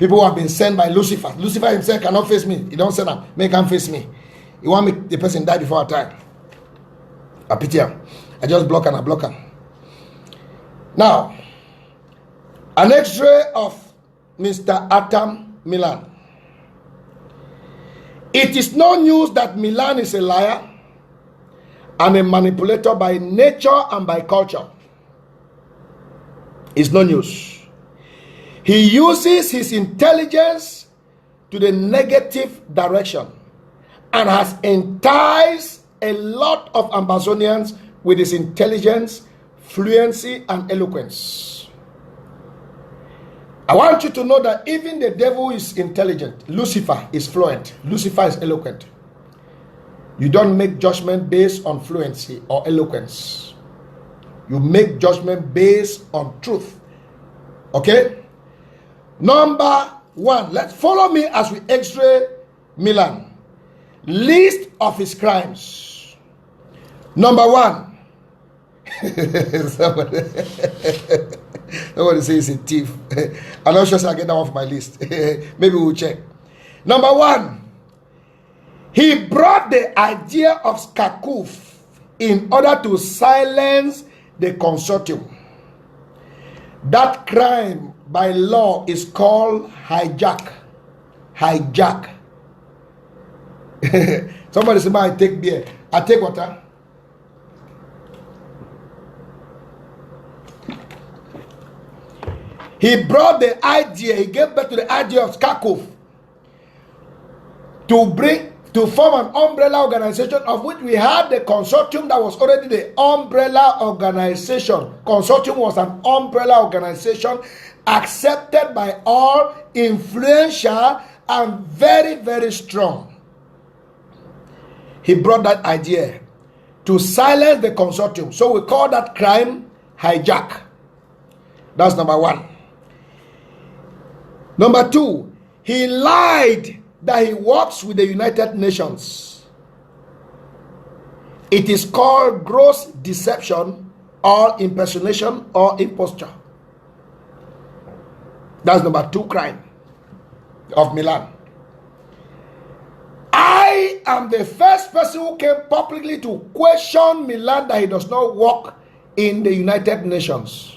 People who have been sent by Lucifer. Lucifer himself cannot face me. He don't say that. Make him face me. He want me the person die before our time. I pity him. I just block and I block him. Now, an X-ray of Mr. ATAM MILLAN. It is no news that MILLAN is a liar and a manipulator by nature and by culture. It's no news. He uses his intelligence to the negative direction and has enticed a lot of Amazonians with his intelligence, fluency, and eloquence. I want you to know that even the devil is intelligent. Lucifer is fluent. Lucifer is eloquent. You don't make judgment based on fluency or eloquence. You make judgment based on truth. Okay? Number one, let's follow me as we x-ray MILLAN. List of his crimes. Number one. Somebody say he's a thief. I'm not sure I'll get that off my list. Maybe we'll check. Number one, he brought the idea of SCACUF in order to silence the consortium. That crime by law is called hijack. Hijack. Somebody say, I take beer. I take water. He brought the idea, he gave birth to the idea of SCACUF to form an umbrella organization, of which we had the consortium that was already the umbrella organization. Consortium was an umbrella organization accepted by all, influential, and very, very strong. He brought that idea to silence the consortium. So we call that crime hijack. That's number one. Number two, he lied that he works with the United Nations. It is called gross deception or impersonation or imposture. That's number two crime of MILLAN. I am the first person who came publicly to question MILLAN that he does not work in the United Nations.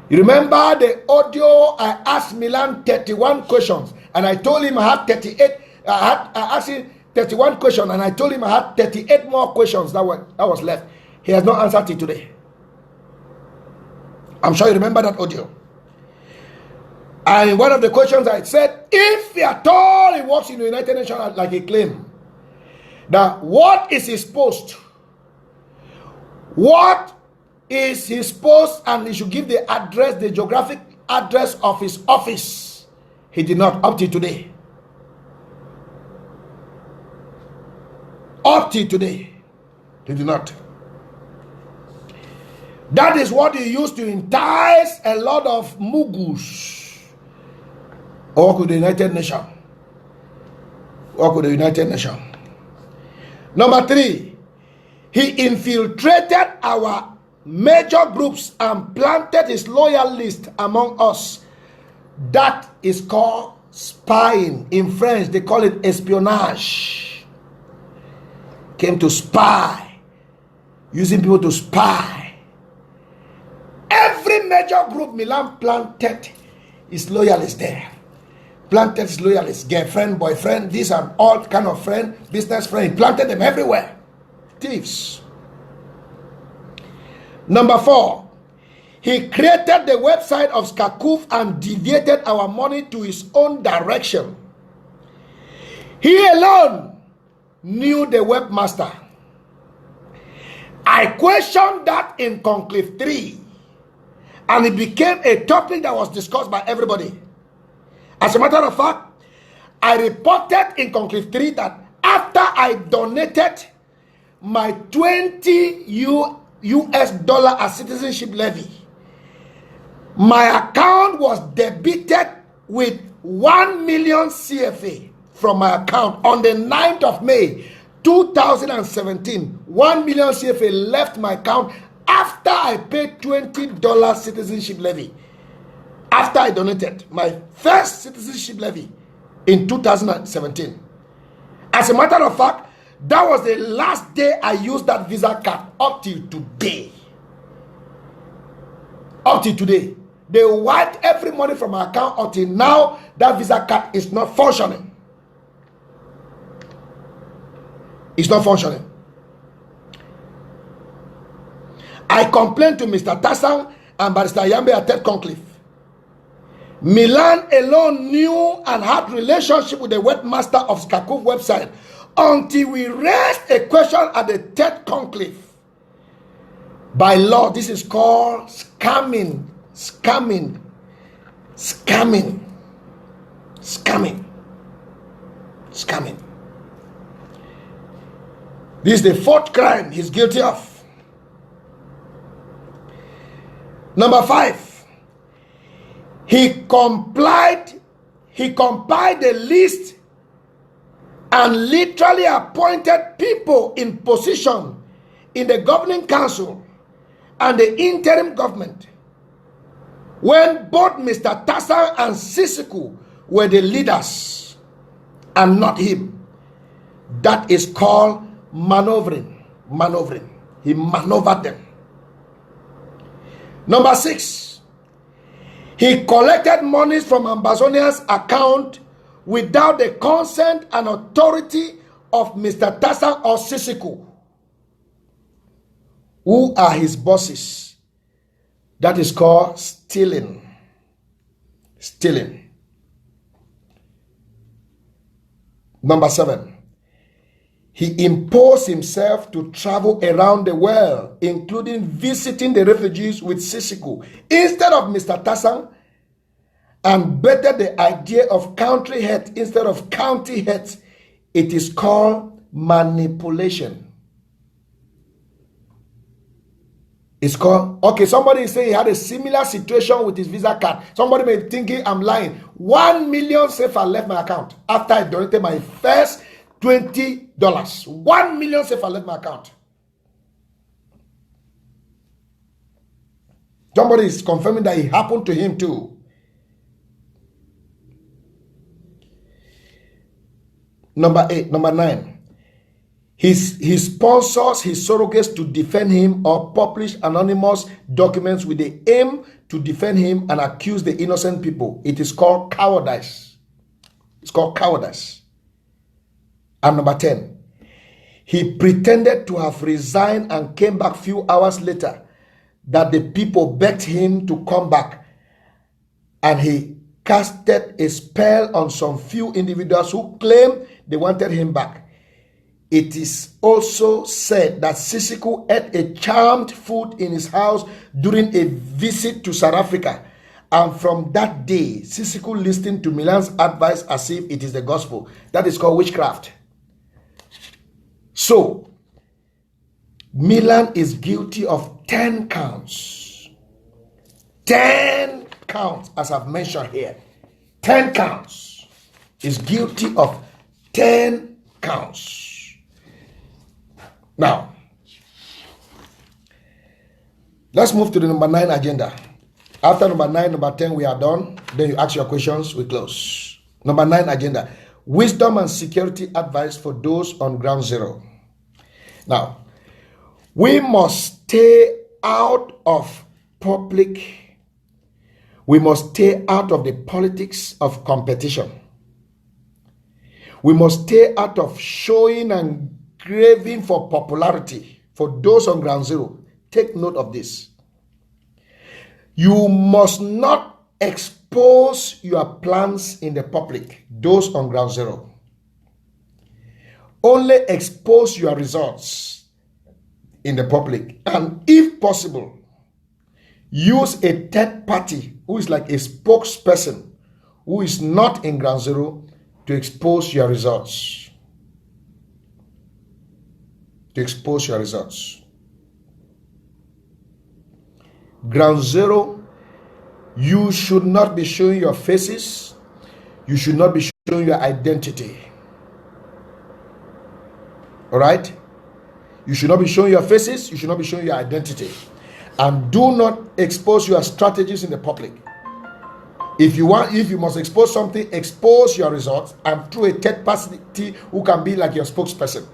You remember the audio? I asked MILLAN 31 questions and I told him I had 38. I asked him 31 questions and I told him I had 38 more questions that was left. He has not answered it today. I'm sure you remember that audio. And one of the questions I said, if at all he works in the United Nations like he claimed, that what is his post? What is his post? And he should give the address, the geographic address of his office. He did not up to today. Up to today, he did not. That is what he used to entice a lot of mugus. Work with the United Nations. Work with the United Nations. Number three, he infiltrated our major groups and planted his loyal list among us. That is called spying. In French, they call it espionage. Came to spy. Using people to spy. Every major group MILLAN planted his loyalists there. Planted his loyalists, girlfriend, boyfriend, these are all kind of friend, business friend. He planted them everywhere. Thieves. Number four, he created the website of SCACUF and deviated our money to his own direction. He alone knew the webmaster. I questioned that in Conclave 3, and it became a topic that was discussed by everybody. As a matter of fact, I reported in Conclave 3 that after I donated my 20 US dollar as citizenship levy, my account was debited with 1 million CFA from my account on the 9th of May 2017. 1 million CFA left my account after I paid $20 citizenship levy. after I donated my first citizenship levy in 2017. As a matter of fact, that was the last day I used that Visa card up till today. Up till today. They wiped every money from my account until now. That Visa card is not functioning. It's not functioning. I complained to Mr. Tassan and Barrister Yambe at Third Conclave. MILLAN alone knew and had relationship with the webmaster of SCACUF website until we raised a question at the Third Conclave. By law, this is called scamming. Scamming. Scamming. Scamming. Scamming. This is the fourth crime he's guilty of. Number 5. He compiled the list and literally appointed people in position in the governing council and the interim government when both Mr. Tassan and Sisiku were the leaders and not him. That is called maneuvering. Maneuvering. He maneuvered them. Number 6. He collected monies from Ambazonian's account without the consent and authority of Mr. Tassan or Sisiku, who are his bosses. That is called stealing. Stealing. Number 7. He imposed himself to travel around the world, including visiting the refugees with Sisiku instead of Mr. Tassan, and better the idea of country head instead of county heads. It is called manipulation. It's called, okay, somebody is saying he had a similar situation with his Visa card. Somebody may be thinking I'm lying. 1 million CFA left my account after I donated my first $20. 1 million CFA left my account. Somebody is confirming that it happened to him too. Number 9. He sponsors his surrogates to defend him or publish anonymous documents with the aim to defend him and accuse the innocent people. It is called cowardice. It's called cowardice. And number 10. He pretended to have resigned and came back few hours later that the people begged him to come back, and he casted a spell on some few individuals who claimed they wanted him back. It is also said that Sisiku ate a charmed food in his house during a visit to South Africa, and from that day, Sisiku listened to MILLAN's advice as if it is the gospel. That is called witchcraft. So, MILLAN is guilty of 10 counts. 10 counts, as I've mentioned here. 10 counts. Is guilty of 10 counts. Now, let's move to the number 9 agenda. After number 9, number 10, we are done. Then you ask your questions, we close. Number 9 agenda. Wisdom and security advice for those on ground zero. Now, we must stay out of public. We must stay out of the politics of competition. We must stay out of showing and craving for popularity. For those on ground zero, take note of this. You must not expose your plans in the public. Those on ground zero. Only expose your results in the public. And if possible, use a third party who is like a spokesperson who is not in ground zero to expose your results. To expose your results. Ground zero, you should not be showing your faces. You should not be showing your identity. All right? You should not be showing your faces. You should not be showing your identity. And do not expose your strategies in the public. If you must expose something, expose your results, and through a third party who can be like your spokesperson.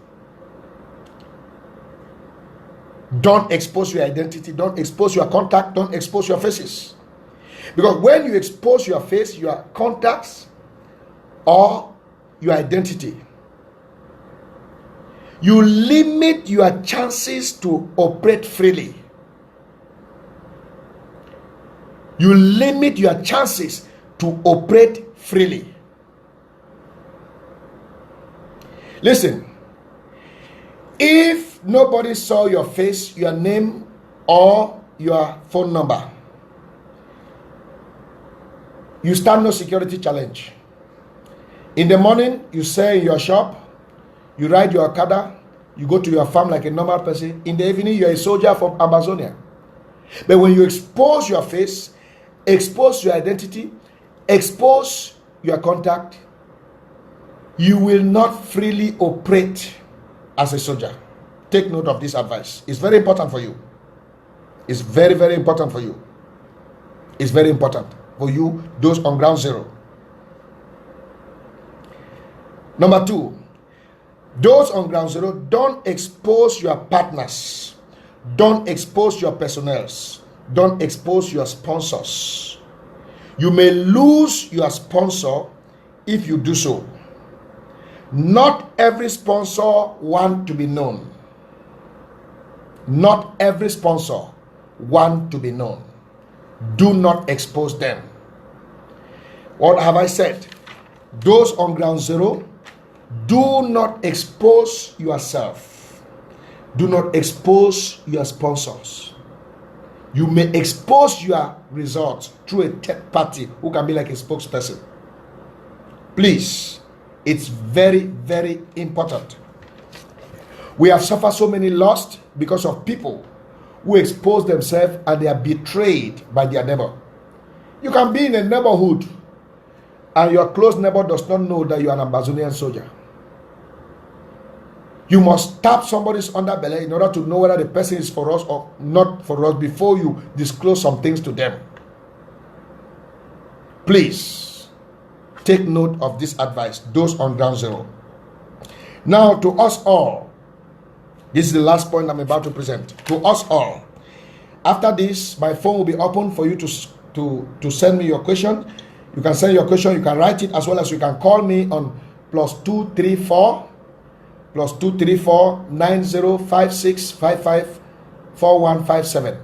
Don't expose your identity, don't expose your contact, don't expose your faces. Because when you expose your face, your contacts, or your identity, you limit your chances to operate freely. You limit your chances to operate freely. Listen, if nobody saw your face, your name, or your phone number, you stand no security challenge. In the morning, you sell in your shop, you ride your Okada, you go to your farm like a normal person. In the evening, you're a soldier from Amazonia. But when you expose your face, expose your identity, expose your contact, you will not freely operate as a soldier. Take note of this advice. It's very important for you. It's very, very important for you. It's very important for you, those on ground zero. Number 2, those on ground zero, don't expose your partners. Don't expose your personnels. Don't expose your sponsors. You may lose your sponsor if you do so. Not every sponsor wants to be known. Not every sponsor wants to be known. Do not expose them. What have I said? Those on ground zero, do not expose yourself. Do not expose your sponsors. You may expose your results through a third party who can be like a spokesperson. Please, it's very, very important. We have suffered so many loss because of people who expose themselves and they are betrayed by their neighbor. You can be in a neighborhood and your close neighbor does not know that you are an Amazonian soldier. You must tap somebody's underbelly in order to know whether the person is for us or not for us before you disclose some things to them. Please take note of this advice, those on ground zero. Now, to us all, this is the last point I'm about to present. To us all, after this, my phone will be open for you to send me your question. You can send your question, you can write it, as well as you can call me on +234 905655 4157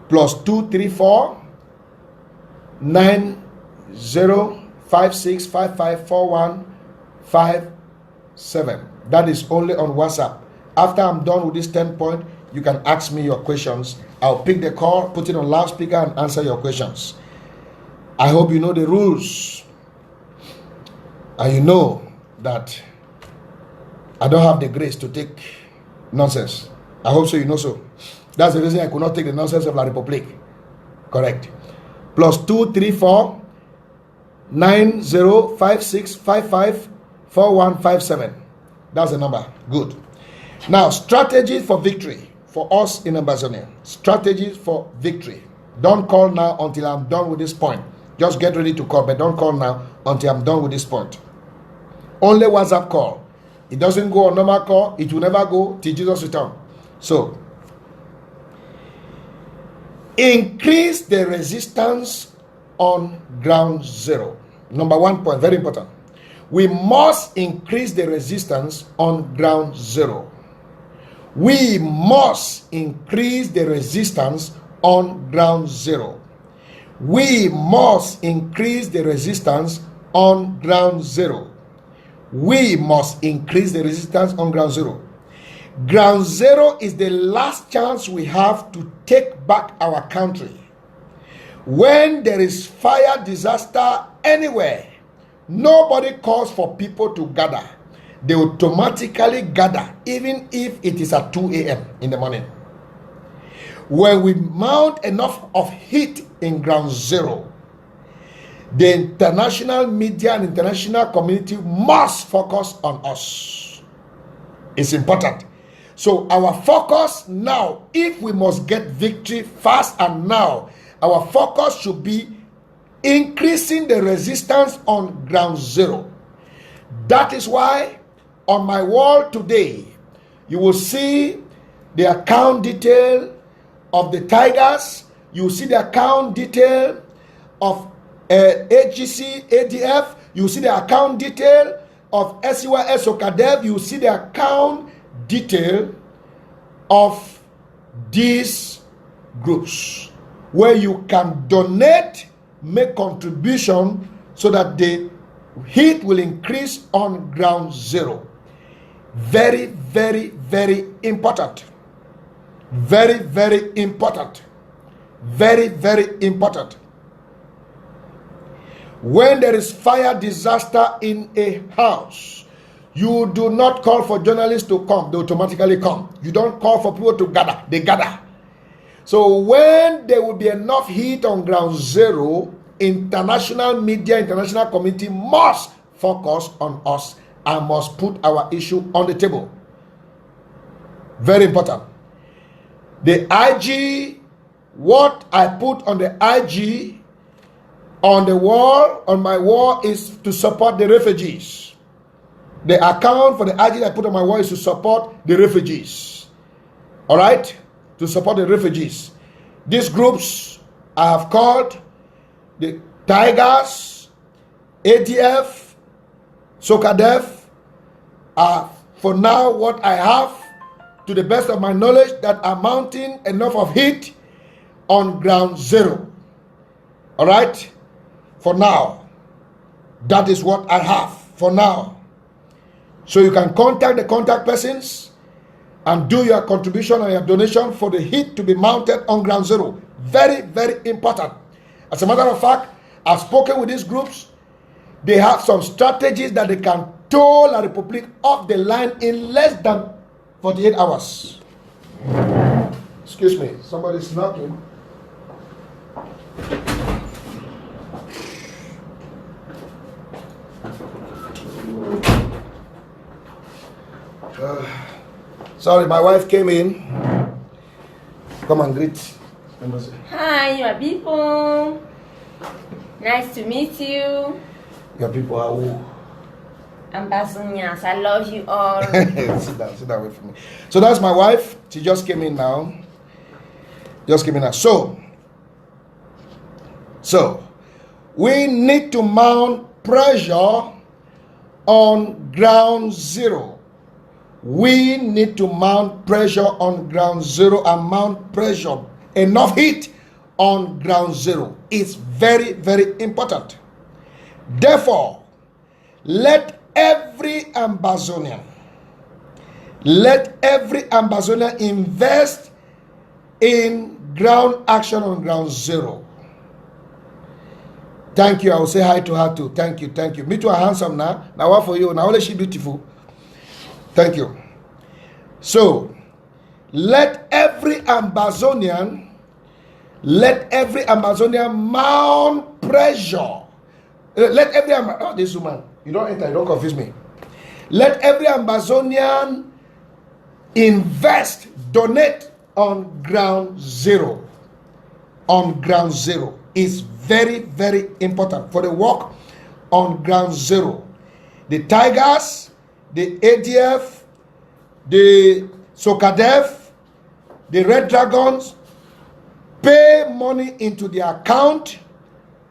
+234 905655 4157. That is only on WhatsApp. After I'm done with this 10 point, you can ask me your questions. I'll pick the call, put it on loudspeaker, and answer your questions. I hope you know the rules, and you know that I don't have the grace to take nonsense. I hope so, you know so. That's the reason I could not take the nonsense of La Republique. Correct. +234 905655 4157. That's the number. Good. Now, strategies for victory for us in Amazonia. Strategies for victory. Don't call now until I'm done with this point. Just get ready to call, but don't call now until I'm done with this point. Only WhatsApp call. It doesn't go on normal call. It will never go till Jesus returns. So, increase the resistance on ground zero. Number 1 point, very important. We must increase the resistance on ground zero. We must increase the resistance on ground zero. We must increase the resistance on ground zero. We must increase the resistance on ground zero. Ground zero is the last chance we have to take back our country. When there is fire disaster anywhere, nobody calls for people to gather. They automatically gather, even if it is at 2 a.m. in the morning. When we mount enough of heat in ground zero, the international media and international community must focus on us. It's important. So our focus now, if we must get victory fast and now, our focus should be increasing the resistance on ground zero. That is why on my wall today, you will see the account detail of the Tigers. You will see the account detail of AGC, ADF. You will see the account detail of SCYS or CADEV. You will see the account detail of these groups where you can donate, make contribution so that the heat will increase on ground zero. Very, very, very important. Very, very important. Very, very important. When there is fire disaster in a house, you do not call for journalists to come. They automatically come. You don't call for people to gather. They gather. So when there will be enough heat on ground zero, international media, international community must focus on us and must put our issue on the table. Very important. The IG, what I put on the IG, on the wall, on my wall, is to support the refugees. The account for the IG I put on my wall is to support the refugees. All right? To support the refugees. These groups I have called the Tigers, ADF, SOCADEF, are for now what I have, to the best of my knowledge, that are mounting enough of heat on ground zero. All right? For now. That is what I have for now. So you can contact the contact persons and do your contribution and your donation for the heat to be mounted on ground zero. Very, very important. As a matter of fact, I've spoken with these groups. They have some strategies that they can tow La Republique off the line in less than 48 hours. Excuse me, somebody's knocking. Sorry, my wife came in. Come and greet. Hi, your people. Nice to meet you. Your people are who? Ambassadors, I love you all. Sit down, wait for me. So that's my wife. She just came in now. So we need to mount pressure on ground zero. We need to mount pressure on ground zero and mount pressure, enough heat on ground zero. It's very, very important. Therefore, let every Ambazonian invest in ground action on ground zero. Thank you. I will say hi to her too. Thank you. Me too, are handsome now. Now what for you? Now only she beautiful. Thank you. So, let every Ambazonian mount pressure. This woman, you don't enter, you don't confuse me. Let every Ambazonian invest, donate on ground zero. On ground zero is very, very important for the work on ground zero. The Tigers, the ADF, the SOCADEF, the Red Dragons, pay money into the account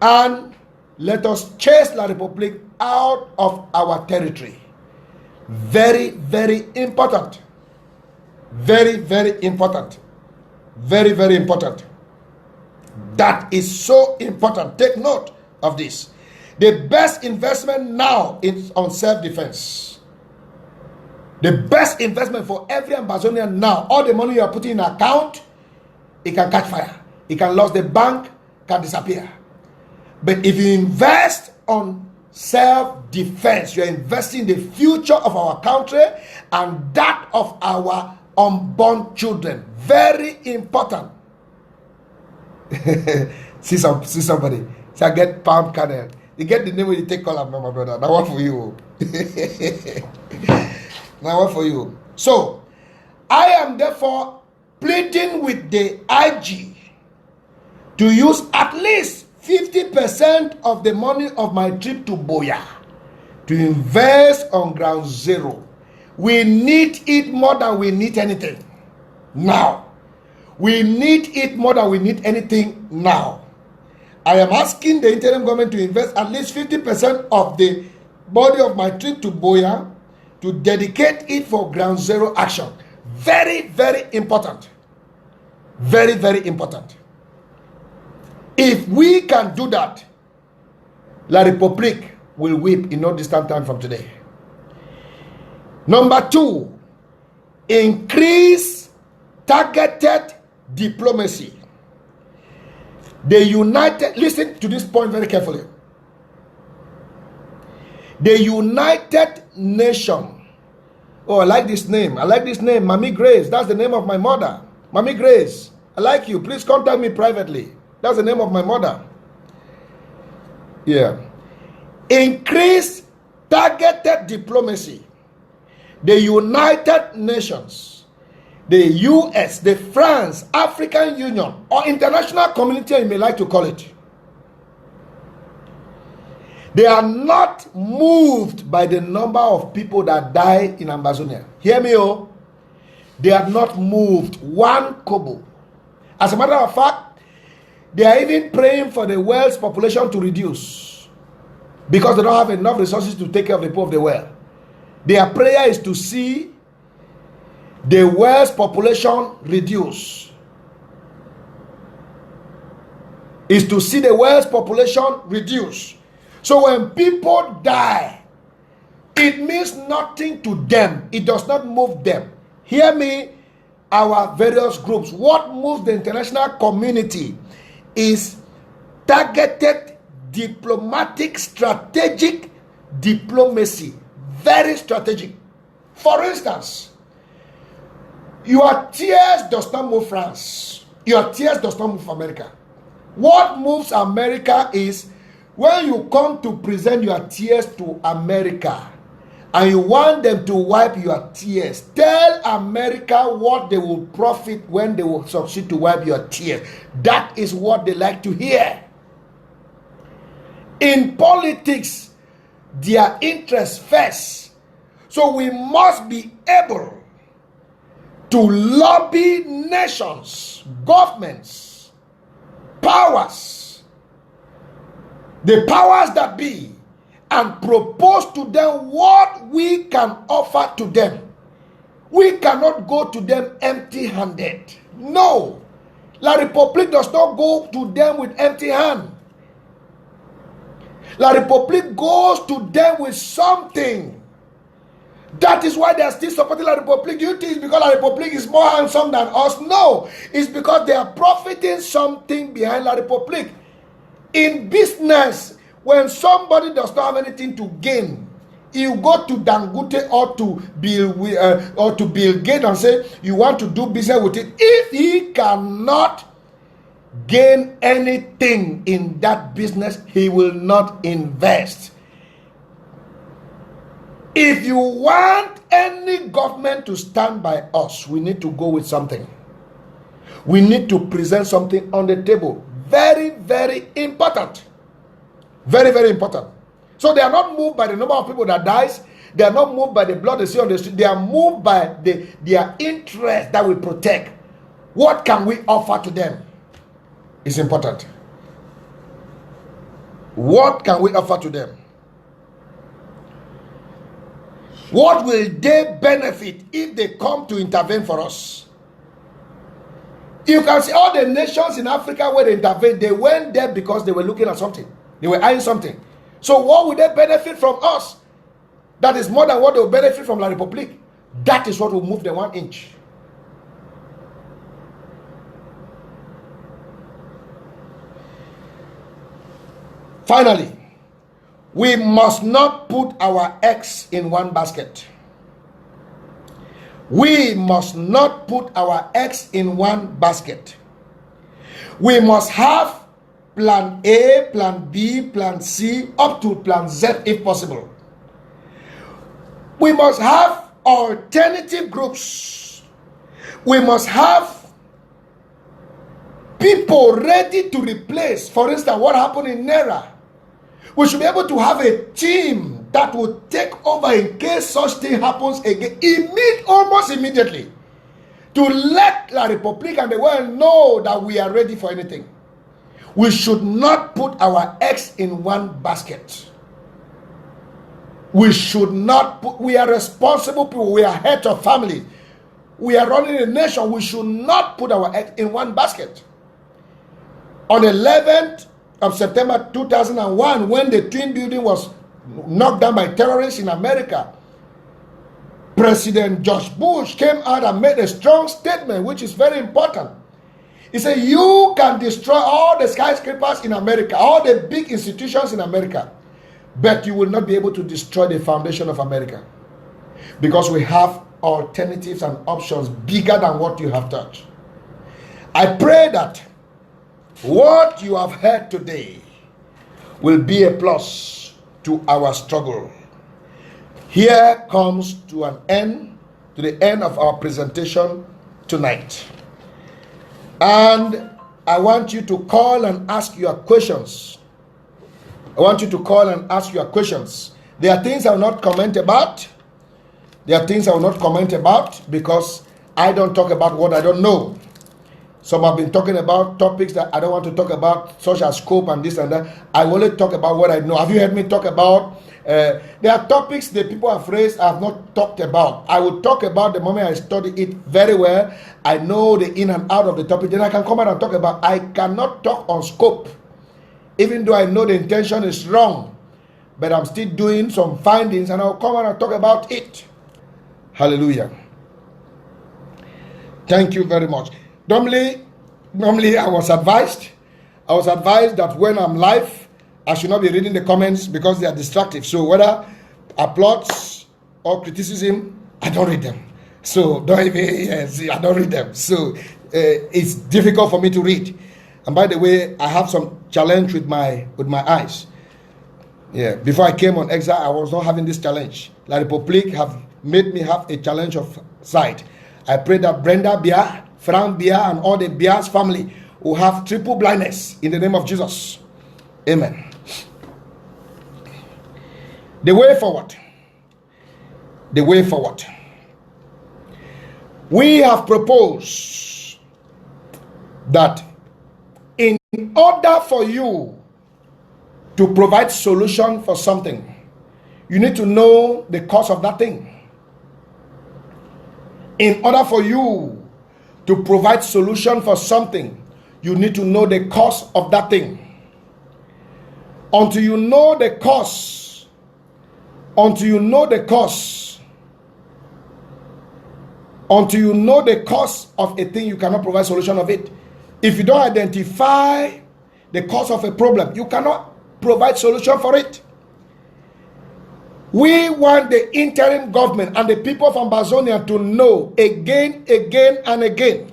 and let us chase La Republique out of our territory. Very, very important. Very, very important. Very, very important. That is so important. Take note of this. The best investment now is on self-defense. The best investment for every Ambazonian now, all the money you are putting in an account, it can catch fire. It can lose, the bank can disappear. But if you invest on self-defense, you're investing in the future of our country and that of our unborn children. Very important. see somebody. So I get palm kernel. You get the name when you take call of my brother. Now what for you? Now what for you? So I am therefore pleading with the IG to use at least 50% of the money of my trip to Boya to invest on ground zero. We need it more than we need anything now. We need it more than we need anything now. I am asking the interim government to invest at least 50% of the body of my trip to Boya to dedicate it for ground zero action. Very, very important. Very, very important. If we can do that, La République will weep in no distant time from today. Number 2, increase targeted diplomacy. Listen to this point very carefully. The United Nations. Oh, I like this name. I like this name. Mommy Grace. That's the name of my mother. Mommy Grace. I like you. Please contact me privately. That's the name of my mother. Yeah. Increase targeted diplomacy. The United Nations, the US, the France, African Union, or international community, you may like to call it. They are not moved by the number of people that die in Amazonia. Hear me, oh. They are not moved one kobo. As a matter of fact, they are even praying for the world's population to reduce because they don't have enough resources to take care of the poor of the world. Their prayer is to see the world's population reduce. Is to see the world's population reduce. So when people die, it means nothing to them. It does not move them. Hear me, our various groups. What moves the international community is targeted diplomatic, strategic diplomacy. Very strategic. For instance, your tears does not move France. Your tears does not move America. What moves America is when you come to present your tears to America and you want them to wipe your tears, tell America what they will profit when they will succeed to wipe your tears. That is what they like to hear. In politics, their interest first. So we must be able to lobby nations, governments, powers, the powers that be, and propose to them what we can offer to them. We cannot go to them empty-handed. No. La République does not go to them with empty hand. La République goes to them with something. That is why they are still supporting La République. Do you think it's because La République is more handsome than us? No. It's because they are profiting something behind La République. In business, when somebody does not have anything to gain, you go to Dangote or to Bill Gates and say you want to do business with it. If he cannot gain anything in that business, he will not invest. If you want any government to stand by us, we need to go with something. We need to present something on the table. Very, very important. Very, very important. So they are not moved by the number of people that dies. They are not moved by the blood they see on the street. They are moved by their interest that we protect. What can we offer to them? It's important. What can we offer to them? What will they benefit if they come to intervene for us? You can see all the nations in Africa where they intervened, they went there because they were looking at something. They were eyeing something. So what will they benefit from us? That is more than what they will benefit from La République. That is what will move them 1 inch. Finally, we must not put our eggs in one basket. We must not put our eggs in one basket. We must have plan A, plan B, plan C, up to plan Z if possible. We must have alternative groups. We must have people ready to replace. For instance, what happened in Nera. We should be able to have a team that will take over in case such thing happens again, almost immediately, to let La Republic and the world know that we are ready for anything. We should not put our eggs in one basket. We should not put, we are responsible people, we are heads of family, we are running a nation. We should not put our eggs in one basket. On the 11th of September 2001, when the twin building was knocked down by terrorists in America, President George Bush came out and made a strong statement, which is very important. He said, you can destroy all the skyscrapers in America, all the big institutions in America, but you will not be able to destroy the foundation of America, because we have alternatives and options bigger than what you have touched. I pray that what you have heard today will be a plus to our struggle. Here comes to an end, to the end of our presentation tonight. And I want you to call and ask your questions. I want you to call and ask your questions. There are things I will not comment about. There are things I will not comment about because I don't talk about what I don't know. Some have been talking about topics that I don't want to talk about, such as scope and this and that. I only talk about what I know. Have you heard me talk about? There are topics that people have raised I have not talked about. I will talk about the moment I study it very well. I know the in and out of the topic. Then I can come out and talk about. I cannot talk on scope, even though I know the intention is wrong. But I'm still doing some findings and I'll come out and talk about it. Hallelujah. Thank you very much. Normally I was advised that when I'm live, I should not be reading the comments because they are distractive. So whether applause or criticism, I don't read them. So don't even see, I don't read them. So it's difficult for me to read. And by the way, I have some challenge with my eyes. Yeah, before I came on exile, I was not having this challenge. La Republique have made me have a challenge of sight. I pray that Brenda Bia, Frank Bia, and all the Bia's family will have triple blindness in the name of Jesus. Amen. The way forward. The way forward. We have proposed that in order for you to provide solution for something, you need to know the cause of that thing. In order for you to provide solution for something, you need to know the cause of that thing. Until you know the cause, until you know the cause of a thing, you cannot provide solution of it. If you don't identify the cause of a problem, you cannot provide solution for it. We want the interim government and the people of Ambazonia to know again and again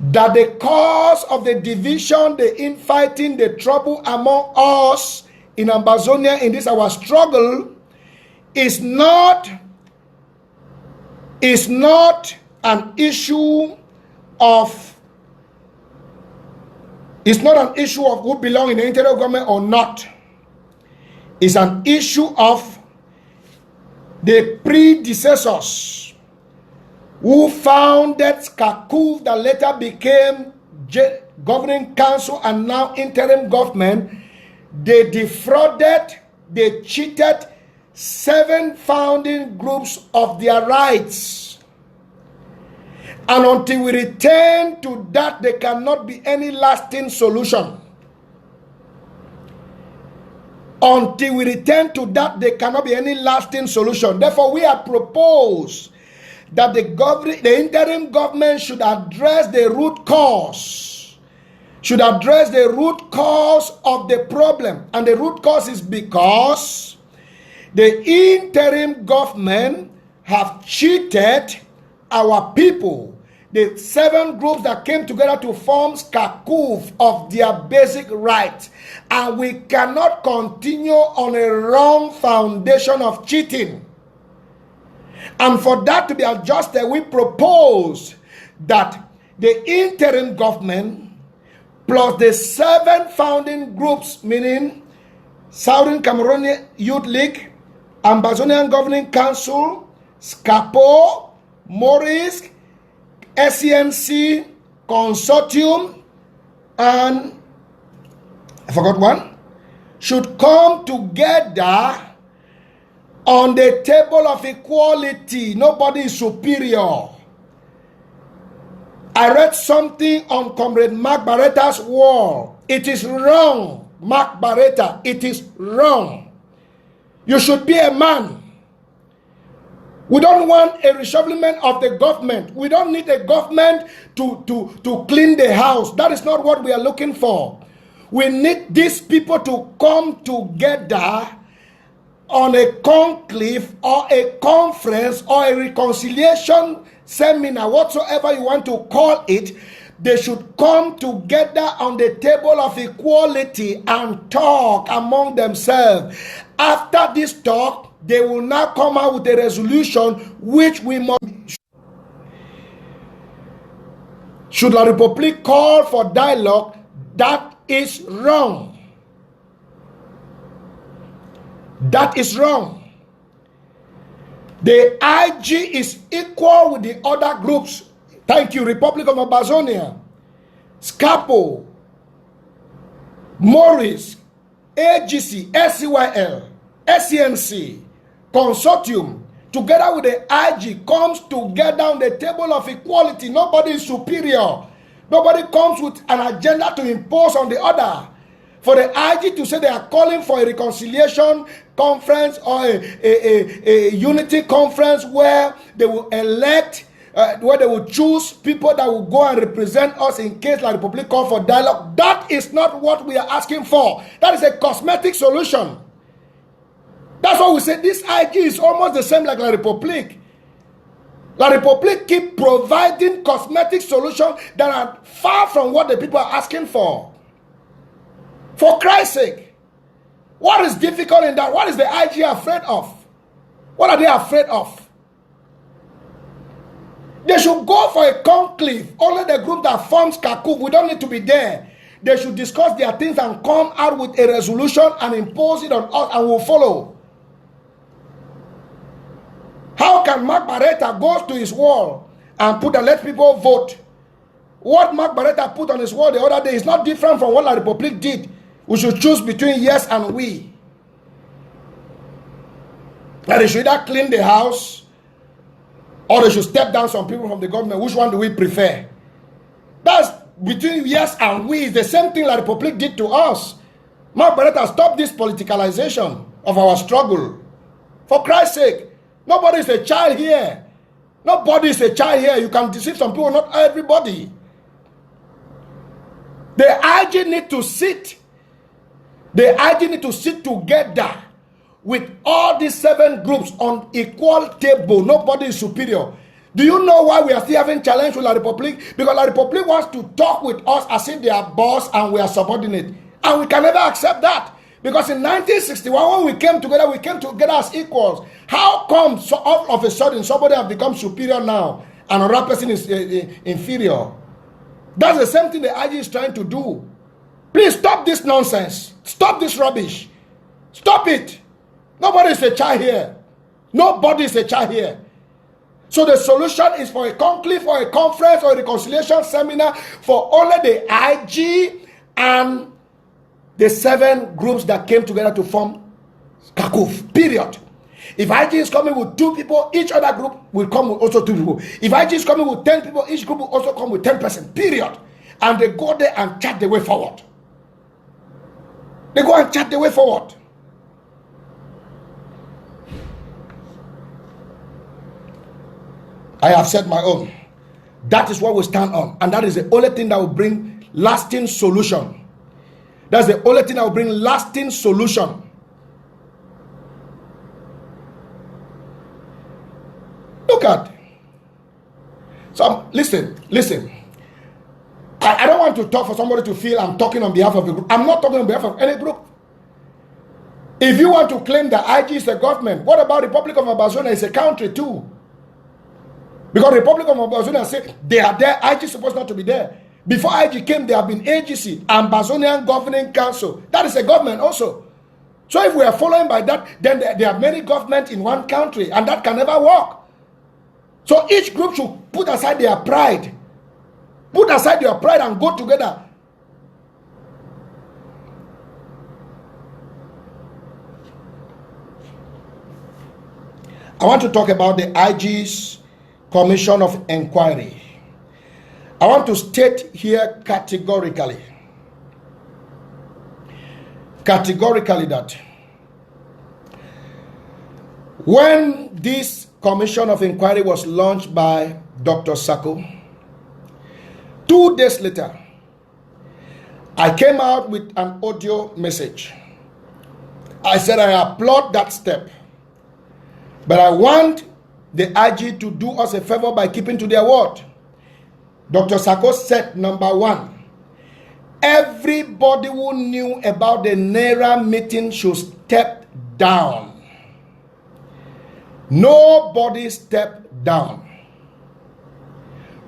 that the cause of the division, the infighting, the trouble among us in Ambazonia in this our struggle is not an issue of who belong in the interim government or not. It's an issue of the predecessors who founded SCACUF that later became governing council and now interim government. They defrauded, they cheated 7 founding groups of their rights. And until we return to that, there cannot be any lasting solution. Until we return to that, there cannot be any lasting solution. Therefore, we have proposed that the interim government should address the root cause. Should address the root cause of the problem. And the root cause is because the interim government have cheated our people. The 7 groups that came together to form SCACUF of their basic rights. And we cannot continue on a wrong foundation of cheating. And for that to be adjusted, we propose that the interim government plus the 7 founding groups, meaning Southern Cameroonian Youth League, Ambazonian Governing Council, SCACUF, Maurice, SCNC, Consortium, and I forgot one, should come together on the table of equality. Nobody is superior. I read something on Comrade Mark Barretta's wall. It is wrong, Mark Barretta. It is wrong. You should be a man. We don't want a reshufflement of the government. We don't need a government to clean the house. That is not what we are looking for. We need these people to come together on a conclave or a conference or a reconciliation seminar, whatsoever you want to call it. They should come together on the table of equality and talk among themselves. After this talk, they will now come out with a resolution which we must. Should La République call for dialogue? That is wrong. That is wrong. The IG is equal with the other groups. Thank you, Republic of Amazonia, SCACUF, Maurice, AGC, SCYL, SCNC, Consortium, together with the IG, comes together on the table of equality. Nobody is superior. Nobody comes with an agenda to impose on the other. For the IG to say they are calling for a reconciliation conference or a unity conference where they will elect, where they will choose people that will go and represent us in case La République call for dialogue. That is not what we are asking for. That is a cosmetic solution. That's why we say this IG is almost the same like La République. La République keep providing cosmetic solutions that are far from what the people are asking for. For Christ's sake, what is difficult in that? What is the IG afraid of? What are they afraid of? They should go for a conclave. Only the group that forms SCACUF, we don't need to be there. They should discuss their things and come out with a resolution and impose it on us, and we'll follow. How can Mark Barretta go to his wall and put and let people vote? What Mark Barretta put on his wall the other day is not different from what La République did. We should choose between yes and we. That they should either clean the house or they should step down some people from the government. Which one do we prefer? That's between yes and we. Is the same thing La République did to us. Mark Barretta, stop this politicalization of our struggle. For Christ's sake. Nobody is a child here. Nobody is a child here. You can deceive some people, not everybody. The IG need to sit. The IG need to sit together with all these 7 groups on equal table. Nobody is superior. Do you know why we are still having challenge with La République? Because La République wants to talk with us as if they are boss and we are subordinate. And we can never accept that. Because in 1961, when we came together as equals. How come so all of a sudden somebody has become superior now and another person is inferior? That's the same thing the IG is trying to do. Please stop this nonsense. Stop this rubbish. Stop it. Nobody is a child here. Nobody is a child here. So the solution is for a conclave, for a conference, or a reconciliation seminar for only the IG and the 7 groups that came together to form SCACUF. Period. If IG is coming with 2 people, each other group will come with also 2 people. If IG is coming with 10 people, each group will also come with 10%. Period. And they go there and chart the way forward. They go and chart the way forward. I have said my own. That is what we stand on. And that is the only thing that will bring lasting solution. That's the only thing that will bring lasting solution. Look at. So listen. I don't want to talk for somebody to feel I'm talking on behalf of a group. I'm not talking on behalf of any group. If you want to claim that IG is a government, what about Republic of Amazonia is a country too? Because Republic of Amazonia say they are there, IG is supposed not to be there. Before IG came, there have been AGC, Ambazonian Governing Council. That is a government also. So if we are following by that, then there are many governments in one country, and that can never work. So each group should put aside their pride. Put aside your pride and go together. I want to talk about the IG's Commission of Inquiry. I want to state here categorically that when this Commission of Inquiry was launched by Dr. Sako, 2 days later, I came out with an audio message. I said I applaud that step, but I want the IG to do us a favor by keeping to their word. Dr. Sako said, number 1, everybody who knew about the Naira meeting should step down. Nobody stepped down.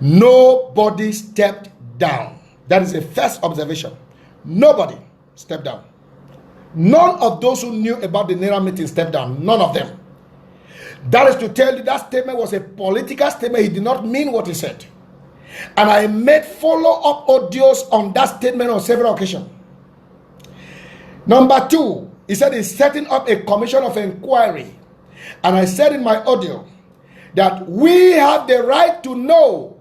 Nobody stepped down. That is the first observation. Nobody stepped down. None of those who knew about the Naira meeting stepped down. None of them. That is to tell you that statement was a political statement. He did not mean what he said. And I made follow-up audios on that statement on several occasions. Number 2, he said he's setting up a commission of inquiry. And I said in my audio that we have the right to know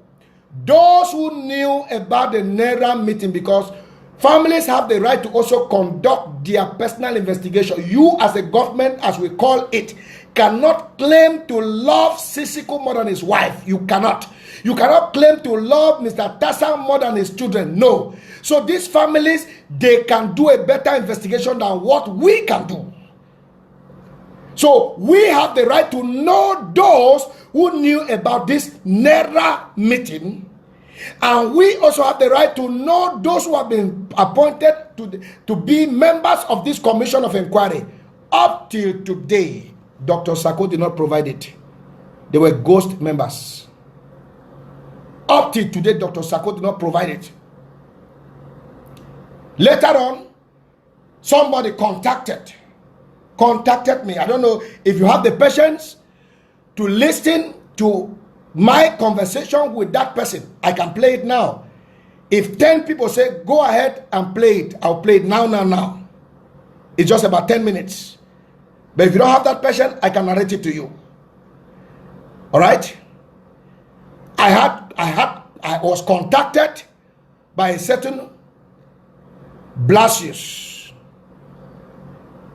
those who knew about the Naira meeting, because families have the right to also conduct their personal investigation. You as a government, as we call it, cannot claim to love Sisiko more than his wife. You cannot. You cannot claim to love Mr. Tassa more than his children. No. So these families, they can do a better investigation than what we can do. So we have the right to know those who knew about this Naira meeting. And we also have the right to know those who have been appointed to be members of this commission of inquiry. Up till today, Dr. Sako did not provide it. They were ghost members. Up till today, Dr. Sako did not provide it. Later on, somebody contacted me. I don't know if you have the patience to listen to my conversation with that person. I can play it now. If 10 people say, go ahead and play it, I'll play it now. It's just about 10 minutes. But if you don't have that patience, I can narrate it to you. All right? I was contacted by a certain Blasius,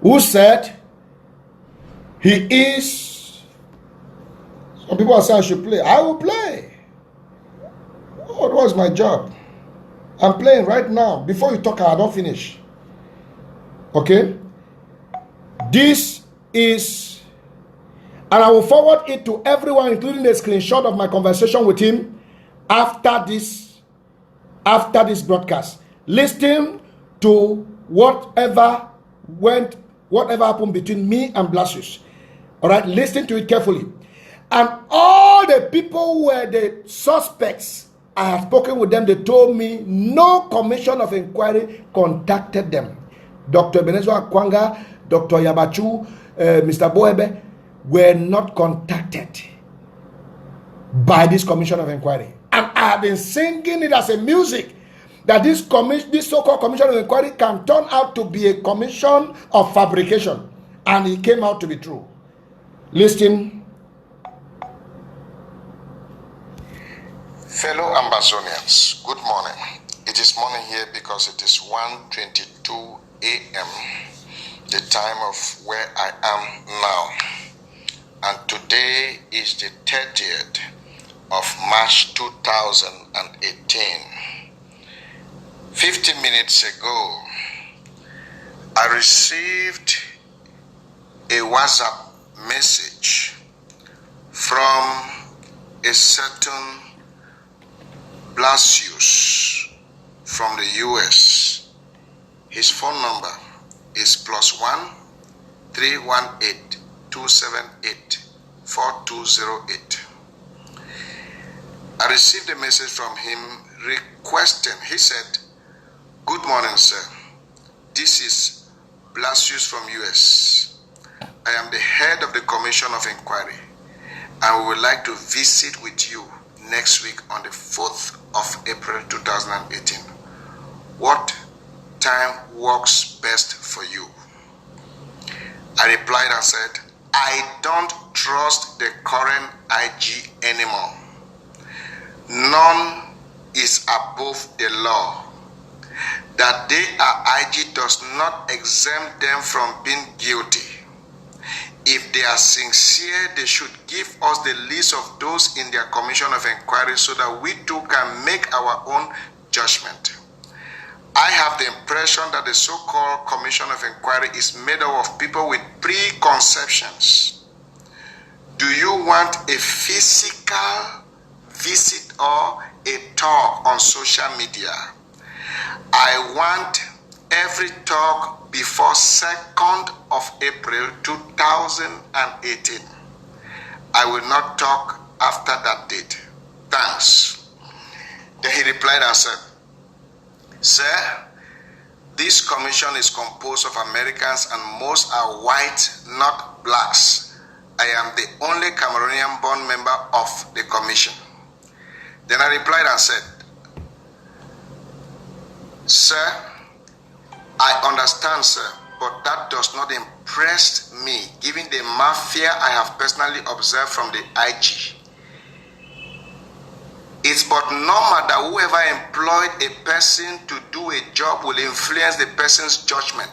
who said he is. Some people are saying I should play. I will play. What was my job? I'm playing right now. Before you talk, I don't finish. Okay? This is, and I will forward it to everyone, including the screenshot of my conversation with him after this broadcast. Listen to whatever happened between me and Blasius. All right, listen to it carefully. And all the people who were the suspects, I have spoken with them. They told me no commission of inquiry contacted them. Dr. Benezwa Kwanga, Dr. Yabachu, Mr. Boebe were not contacted by this commission of inquiry. And I have been singing it as a music that this so-called commission of inquiry can turn out to be a commission of fabrication. And it came out to be true. Listen. Fellow Ambazonians, good morning. It is morning here because it is 1:22 a.m., the time of where I am now. And today is the 30th of March 2018. 50 minutes ago, I received a WhatsApp message from a certain Blasius from the US. His phone number is +1 318 278 4208. I received a message from him requesting, he said, "Good morning, sir. This is Blasius from US. I am the head of the Commission of Inquiry, and we would like to visit with you next week on the 4th of April 2018. What time works best for you?" I replied and said, "I don't trust the current IG anymore. None is above the law. That they are IG does not exempt them from being guilty. If they are sincere, they should give us the list of those in their commission of inquiry so that we too can make our own judgment. I have the impression that the so-called commission of inquiry is made up of people with preconceptions. Do you want a physical visit or a talk on social media? I want every talk before 2nd of April 2018. I will not talk after that date. Thanks." Then he replied and said, "Sir, this commission is composed of Americans and most are white, not blacks. I am the only Cameroonian-born member of the commission." Then I replied and said, "Sir, I understand, sir, but that does not impress me, given the mafia I have personally observed from the IG. It's but normal that whoever employed a person to do a job will influence the person's judgment.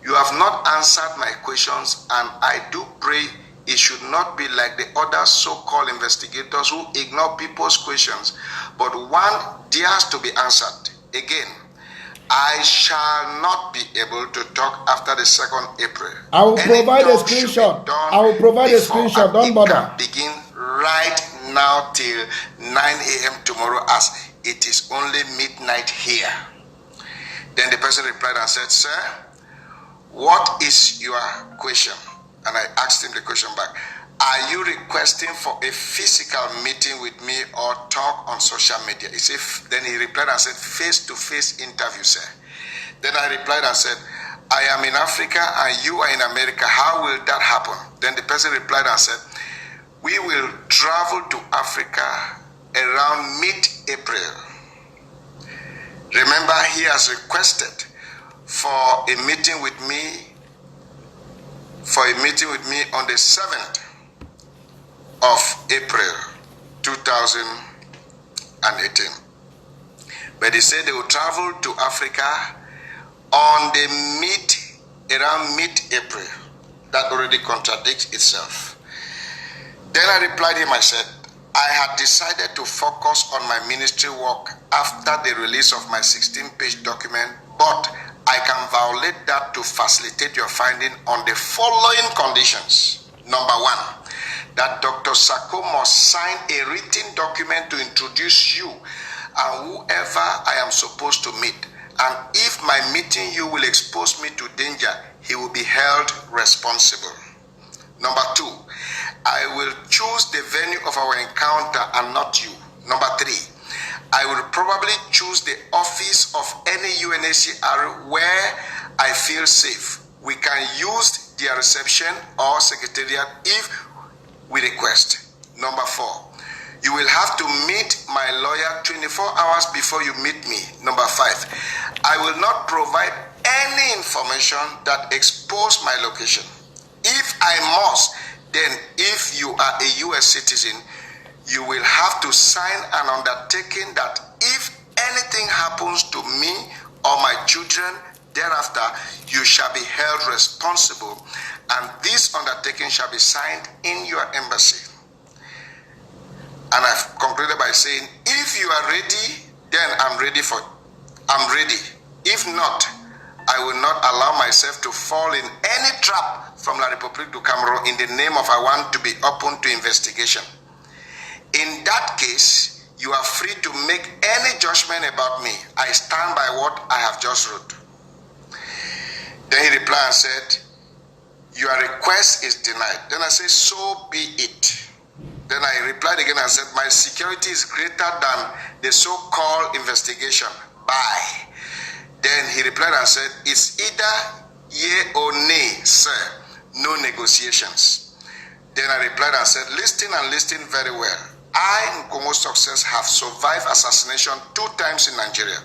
You have not answered my questions, and I do pray it should not be like the other so-called investigators who ignore people's questions, but one dares to be answered. Again, I shall not be able to talk after the 2nd April. I will Any provide a talk should be screenshot. done I will provide a before, screenshot. and Don't it bother. can begin right now till 9 a.m. tomorrow, as it is only midnight here." Then the person replied and said, "Sir, what is your question?" And I asked him the question back. "Are you requesting for a physical meeting with me or talk on social media?" Then he replied and said, "Face-to-face interview, sir." Then I replied and said, "I am in Africa and you are in America. How will that happen?" Then the person replied and said, "We will travel to Africa around mid-April. Remember, he has requested for a meeting with me on the 7th of April 2018. But they said they will travel to Africa on the around mid-April. That already contradicts itself. Then I replied him, I said, "I had decided to focus on my ministry work after the release of my 16-page document, but I can violate that to facilitate your finding on the following conditions. Number one, that Dr. Sako must sign a written document to introduce you and whoever I am supposed to meet. And if my meeting you will expose me to danger, he will be held responsible. Number two, I will choose the venue of our encounter and not you. Number three, I will probably choose the office of any UNHCR where I feel safe. We can use their reception or secretariat if we request. Number four, you will have to meet my lawyer 24 hours before you meet me. Number five, I will not provide any information that expose my location. If I must, then if you are a US citizen, you will have to sign an undertaking that if anything happens to me or my children thereafter, you shall be held responsible, and this undertaking shall be signed in your embassy. And I've concluded by saying, if you are ready, then I'm ready. If not, I will not allow myself to fall in any trap from La République du Cameroon in the name of I want to be open to investigation. In that case, you are free to make any judgment about me. I stand by what I have just wrote. Then he replied and said, your request is denied. Then I said, so be it. Then I replied again and said, my security is greater than the so-called investigation. Bye. Then he replied and said, it's either yea or nay, sir. No negotiations. Then I replied and said, listen and listen very well. I, Nkomo Success, have survived assassination 2 times in Nigeria.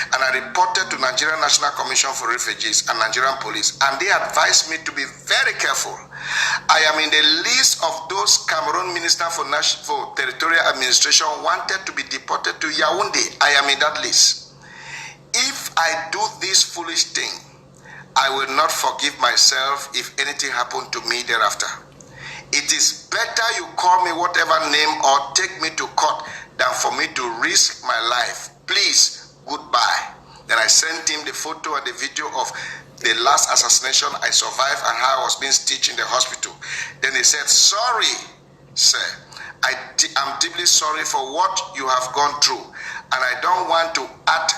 And I reported to Nigerian National Commission for Refugees and Nigerian Police, and they advised me to be very careful. I am in the list of those Cameroon Minister for Territorial Administration wanted to be deported to Yaoundé. I am in that list. If I do this foolish thing, I will not forgive myself if anything happened to me thereafter. It is better you call me whatever name or take me to court than for me to risk my life. Please, goodbye. Then I sent him the photo and the video of the last assassination I survived and how I was being stitched in the hospital. Then he said, sorry, sir. I'm deeply sorry for what you have gone through, and I don't want to add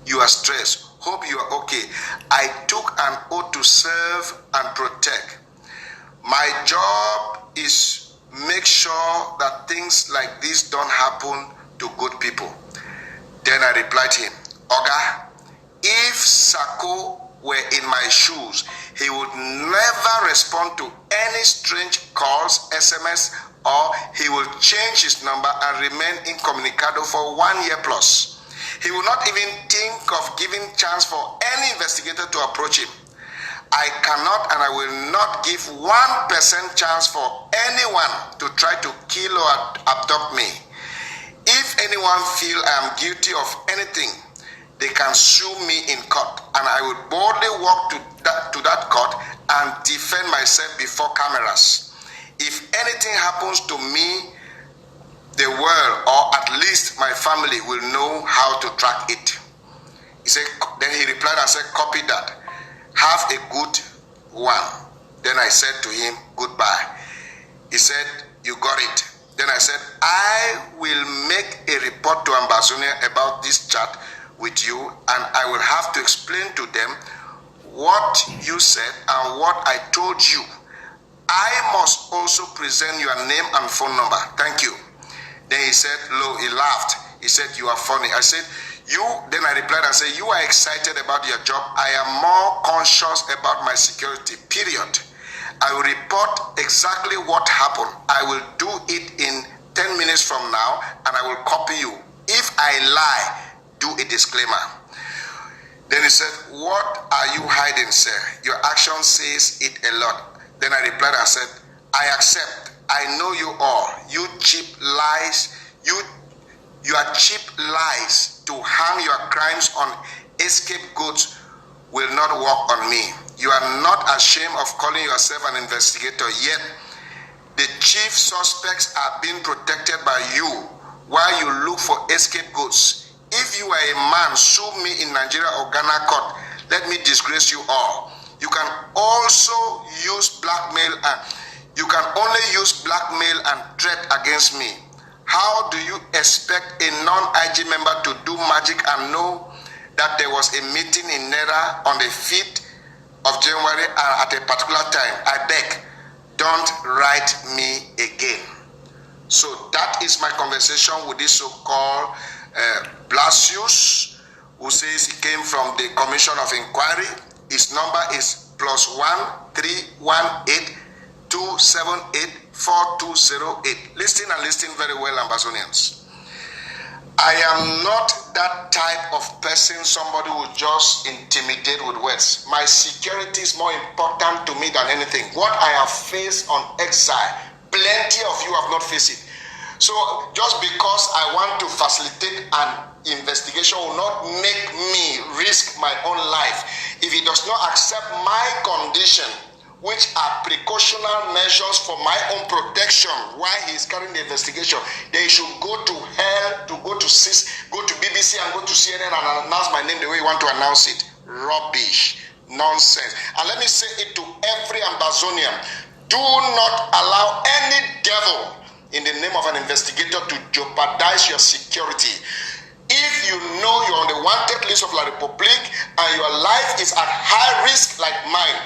your stress. Hope you are okay. I took an oath to serve and protect. My job is make sure that things like this don't happen to good people. Then I replied to him, Oga, if Sako were in my shoes, he would never respond to any strange calls, SMS, or he will change his number and remain incommunicado for 1 year plus. He will not even think of giving chance for any investigator to approach him. I cannot and I will not give 1% chance for anyone to try to kill or abduct me. If anyone feel I am guilty of anything, they can sue me in court, and I will boldly walk to that court and defend myself before cameras. If anything happens to me, the world, or at least my family, will know how to track it. He said, then he replied and said, copy that. Have a good one. Then I said to him, goodbye. He said, you got it. Then I said, I will make a report to Ambazonia about this chat with you, and I will have to explain to them what you said and what I told you. I must also present your name and phone number. Thank you. Then he said, lo, he laughed. He said, you are funny. I said, then I replied and said, you are excited about your job. I am more conscious about my security, period. I will report exactly what happened. I will do it in 10 minutes from now, and I will copy you. If I lie, do a disclaimer. Then he said, what are you hiding, sir? Your action says it a lot. Then I replied and said, I accept. I know you all. You cheap lies. Your cheap lies to hang your crimes on scapegoats will not work on me. You are not ashamed of calling yourself an investigator, yet the chief suspects are being protected by you while you look for scapegoats. If you are a man, sue me in Nigeria or Ghana court. Let me disgrace you all. You can also use blackmail, and you can only use blackmail and threat against me. How do you expect a non-IG member to do magic and know that there was a meeting in Nera on the 5th of January at a particular time? I beg, don't write me again. So that is my conversation with this so-called Blasius, who says he came from the Commission of Inquiry. His number is +1 318 278 4208. Listen and listen very well, Ambazonians. I am not that type of person somebody will just intimidate with words. My security is more important to me than anything. What I have faced on exile, plenty of you have not faced it. So just because I want to facilitate an investigation will not make me risk my own life. If he does not accept my condition, which are precautionary measures for my own protection while he is carrying the investigation, they should go to hell, to go to BBC and go to CNN and announce my name the way you want to announce it. Rubbish, nonsense. And let me say it to every Ambazonian: do not allow any devil in the name of an investigator to jeopardize your security. If you know you're on the wanted list of La Republique and your life is at high risk like mine,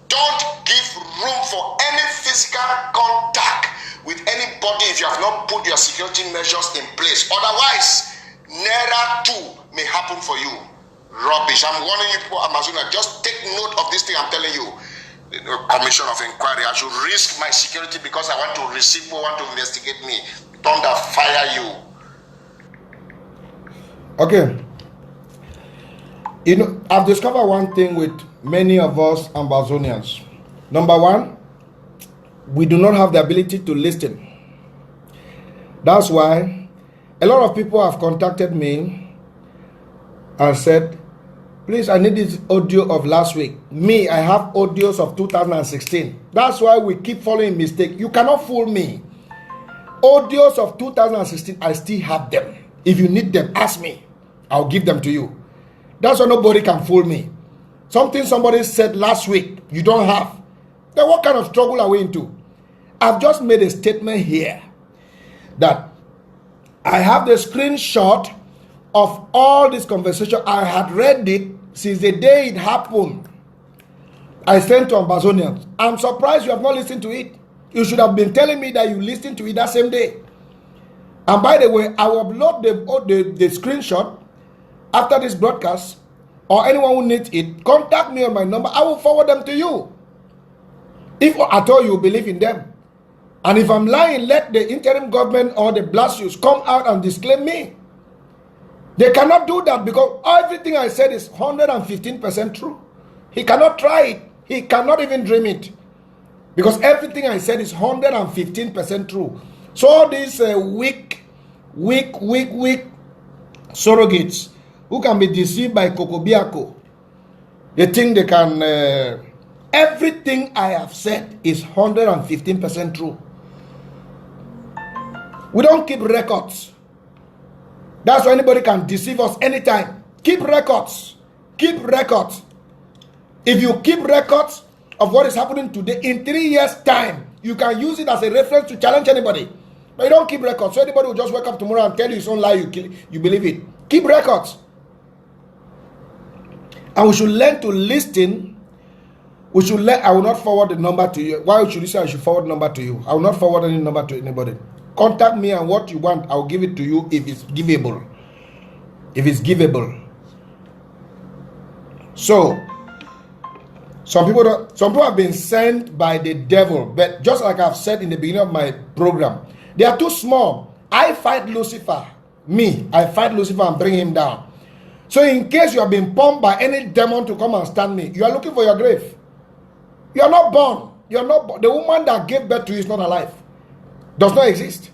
don't give room for any physical contact with any if you have not put your security measures in place. Otherwise, Naira 2 may happen for you. Rubbish. I'm warning you people, Amazonia, just take note of this thing I'm telling you. The commission of inquiry, I should risk my security because I want to receive who want to investigate me. Thunder fire you. Okay. You know, I've discovered one thing with many of us Amazonians. Number one, we do not have the ability to listen. That's why a lot of people have contacted me and said, please, I need this audio of last week. Me, I have audios of 2016. That's why we keep following mistake. You cannot fool me. Audios of 2016, I still have them. If you need them, ask me. I'll give them to you. That's why nobody can fool me. Something somebody said last week, you don't have. Then what kind of struggle are we into? I've just made a statement here that I have the screenshot of all this conversation. I had read it since the day it happened. I sent to Ambazonians. I'm surprised you have not listened to it. You should have been telling me that you listened to it that same day. And by the way, I will upload the screenshot after this broadcast, or anyone who needs it, contact me on my number. I will forward them to you. If at all you believe in them. And if I'm lying, let the interim government or the blasters come out and disclaim me. They cannot do that because everything I said is 115% true. He cannot try it. He cannot even dream it. Because everything I said is 115% true. So these weak surrogates who can be deceived by Kokobiako, they think they can... everything I have said is 115% true. We don't keep records. That's why anybody can deceive us anytime. Keep records. Keep records. If you keep records of what is happening today, in 3 years' time, you can use it as a reference to challenge anybody. But you don't keep records. So anybody will just wake up tomorrow and tell you his own lie, you believe it. Keep records. And we should learn to listen. We should I will not forward the number to you. Why should you say I should forward the number to you? I will not forward any number to anybody. Contact me and what you want, I will give it to you if it's givable. If it's givable. So, some people have been sent by the devil, but just like I've said in the beginning of my program, they are too small. I fight Lucifer. I fight Lucifer and bring him down. So in case you have been pumped by any demon to come and stand me, you are looking for your grave. You are not born. You are not born. The woman that gave birth to you is not alive. Does not exist.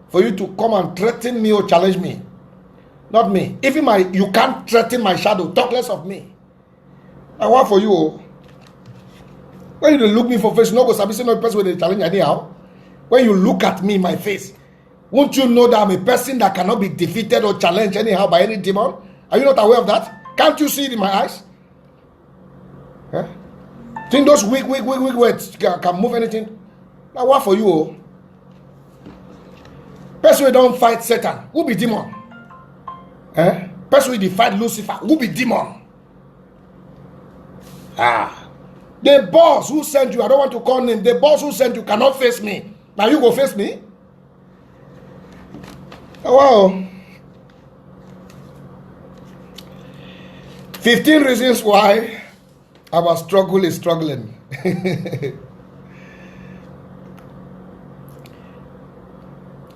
For you to come and threaten me or challenge me. Not me. Even you can't threaten my shadow. Talk less of me. I want for you. When you look me for face, you know, go say no person with a challenge anyhow. When you look at me in my face, won't you know that I'm a person that cannot be defeated or challenged anyhow by any demon? Are you not aware of that? Can't you see it in my eyes? Huh? Think those weak words can move anything? Now what for you? Person who don't fight Satan, who be demon? Person who fight Lucifer, who be demon? The boss who sent you, I don't want to call name, the boss who sent you cannot face me. Now you go face me? Wow. 15 reasons why our struggle is struggling.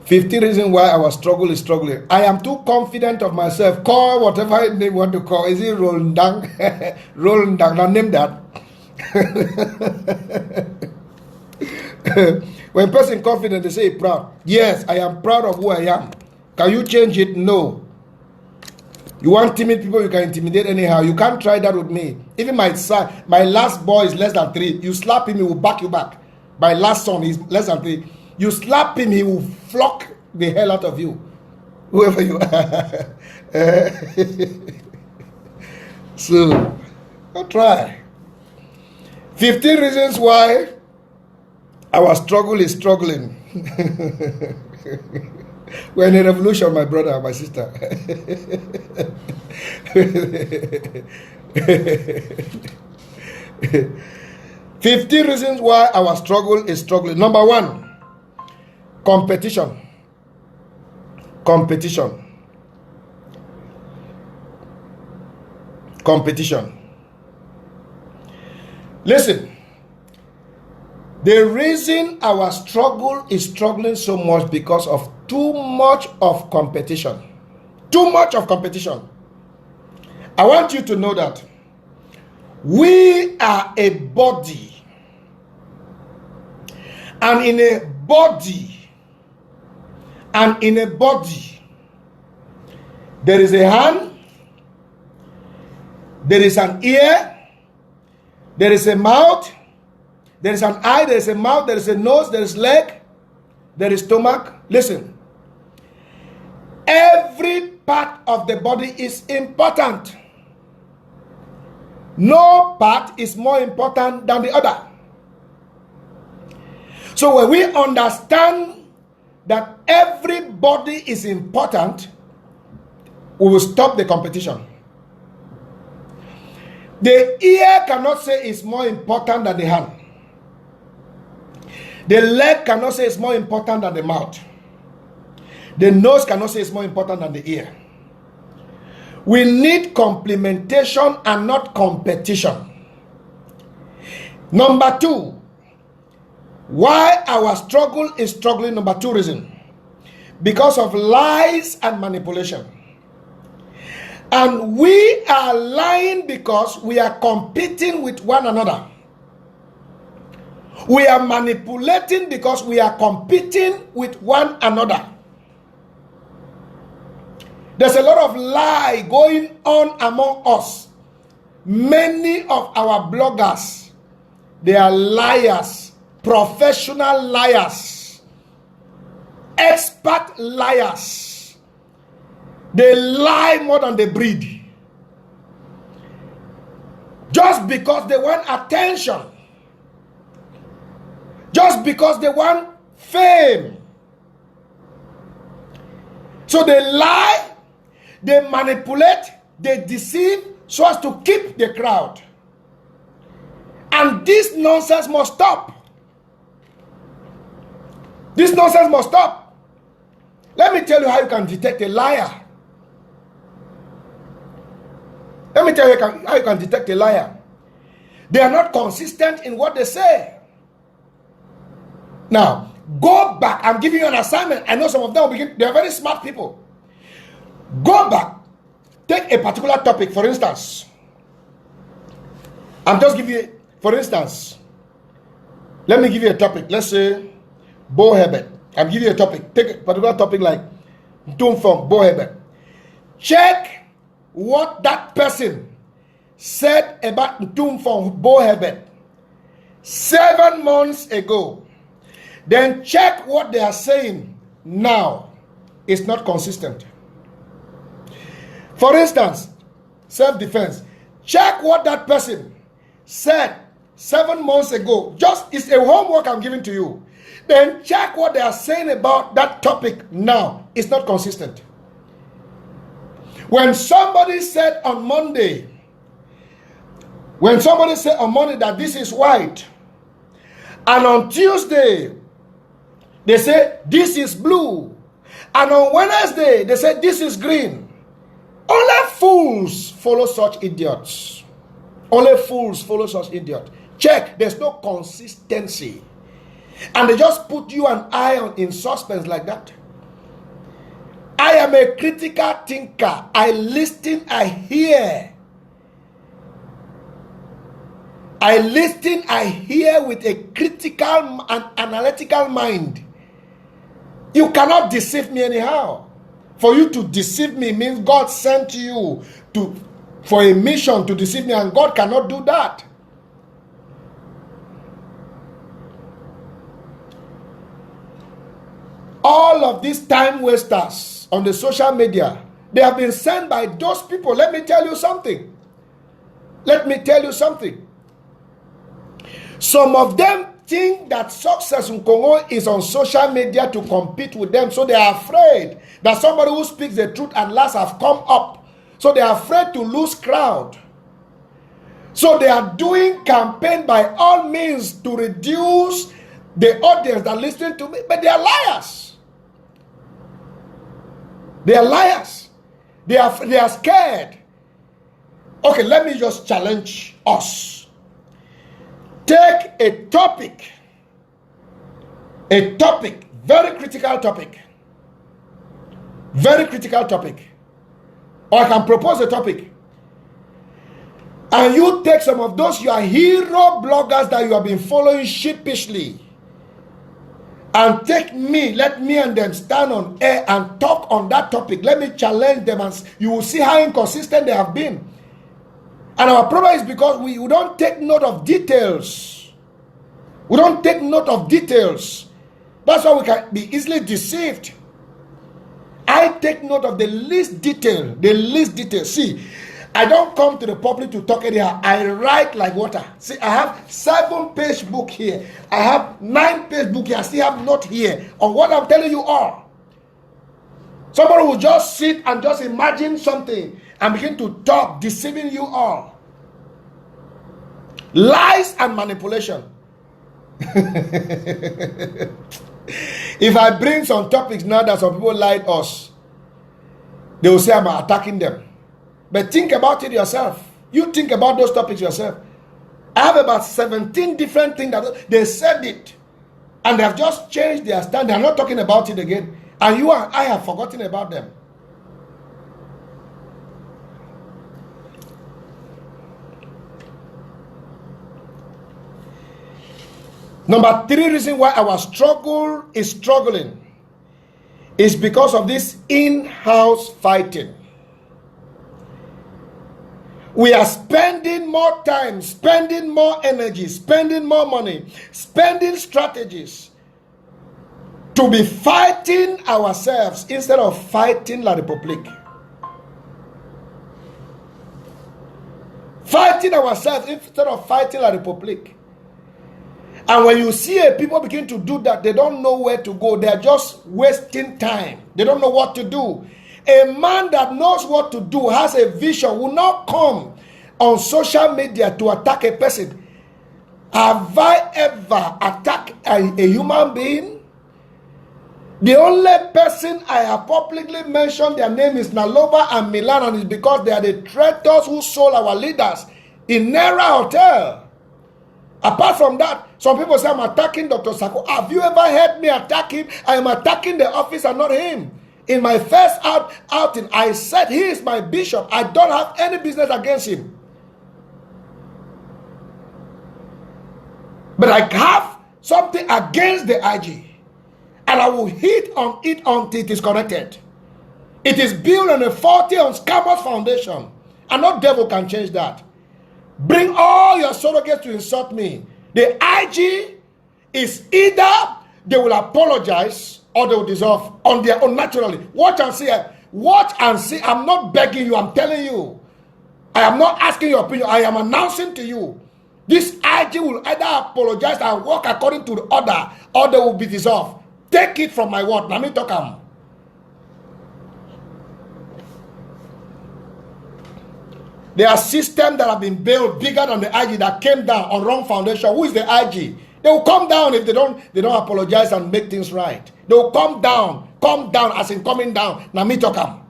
15 reasons why our struggle is struggling. I am too confident of myself. Call whatever they want to call. Is it Roland Dang? Roland Dang, now name that. When person confident, they say proud. Yes, I am proud of who I am. Can you change it? No. You want timid people, you can intimidate anyhow. You can't try that with me. Even my son, my last boy is less than 3. You slap him, he will back you back. My last son is less than 3. You slap him, he will flock the hell out of you. Whoever you are. So, I'll try. 15 reasons why our struggle is struggling. We're in a revolution, my brother, my sister. 15 reasons why our struggle is struggling. Number 1, Competition. Competition. Competition. Listen. The reason our struggle is struggling so much because of too much of competition. Too much of competition. I want you to know that we are a body. And in a body, there is a hand, there is an ear, there is a mouth, there is an eye, there is a mouth, there is a nose, there is leg, there is stomach. Listen. Every part of the body is important. No part is more important than the other. So when we understand that everybody is important, we will stop the competition. The ear cannot say it's more important than the hand. The leg cannot say it's more important than the mouth. The nose cannot say it's more important than the ear. We need complementation and not competition. Number two, why our struggle is struggling, number two reason, because of lies and manipulation. And we are lying because we are competing with one another. We are manipulating because we are competing with one another. There's a lot of lie going on among us. Many of our bloggers, they are liars, professional liars, expert liars. They lie more than they breed. Just because they want attention. Just because they want fame. So they lie, they manipulate, they deceive so as to keep the crowd. And this nonsense must stop. This nonsense must stop. Let me tell you how you can detect a liar. Let me tell you how you can detect a liar. They are not consistent in what they say. Now, go back. I'm giving you an assignment. I know some of them will begin. They are very smart people. Go back. Take a particular topic, for instance. I'm just giving you, for instance, let me give you a topic. Let's say, Bo Herbert. I'm giving you a topic. Take a particular topic like Doomfong, Bo Herbert. Check what that person said about Doomfong, Bo Herbert 7 months ago. Then check what they are saying now. It's not consistent. For instance, self-defense. Check what that person said 7 months ago. It's a homework I'm giving to you. Then check what they are saying about that topic now. It's not consistent. When somebody said on Monday that this is white, and on Tuesday they say this is blue, and on Wednesday they say this is green, only fools follow such idiots. Only fools follow such idiots. Check, there's no consistency. And they just put you and I in suspense like that. I am a critical thinker. I listen, I hear. I listen, I hear with a critical and analytical mind. You cannot deceive me anyhow. For you to deceive me means God sent you for a mission to deceive me, and God cannot do that. All of these time wasters on the social media, they have been sent by those people. Let me tell you something. Some of them think that success in Congo is on social media to compete with them. So they are afraid that somebody who speaks the truth at last have come up. So they are afraid to lose crowd. So they are doing campaign by all means to reduce the audience that listen to me, but they are liars. They are liars. They are scared. Okay, let me just challenge us. Take a topic, very critical topic, or I can propose a topic, and you take some of those your hero bloggers that you have been following sheepishly, and let me and them stand on air and talk on that topic. Let me challenge them, and you will see how inconsistent they have been. And our problem is because we don't take note of details. We don't take note of details. That's why we can be easily deceived. I take note of the least detail. See, I don't come to the public to talk anyhow. I write like water. See, I have 7-page book here. I have 9-page book here. I still have note here on what I'm telling you all. Somebody will just sit and just imagine something and begin to talk, deceiving you all. Lies and manipulation. If I bring some topics now that some people lied us, they will say I'm attacking them. But think about it yourself. You think about those topics yourself. I have about 17 different things that they said it, and they have just changed their stand. They are not talking about it again. And you and I have forgotten about them. Number 3 reason why our struggle is struggling is because of this in-house fighting. We are spending more time, spending more energy, spending more money, spending strategies to be fighting ourselves instead of fighting La République. Fighting ourselves instead of fighting La République. And when you see people begin to do that, they don't know where to go. They are just wasting time. They don't know what to do. A man that knows what to do, has a vision, will not come on social media to attack a person. Have I ever attacked a human being? The only person I have publicly mentioned their name is Nalova and MILLAN, and it's because they are the traitors who sold our leaders in Naira Hotel. Apart from that, some people say I'm attacking Dr. Sako. Have you ever heard me attack him? I am attacking the office and not him. In my first outing, I said he is my bishop. I don't have any business against him. But I have something against the IG. And I will hit on it until it is corrected. It is built on a faulty, on scammers foundation. And no devil can change that. Bring all your surrogates to insult me. The IG is either they will apologize or they will dissolve on their own naturally. Watch and see. Watch and see. I'm not begging you. I'm telling you. I am not asking your opinion. I am announcing to you. This IG will either apologize and work according to the order, or they will be dissolved. Take it from my word. Let me talk. There are systems that have been built bigger than the IG that came down on wrong foundation. Who is the IG? They will come down if they don't apologize and make things right. They will come down as in coming down. Now me talk.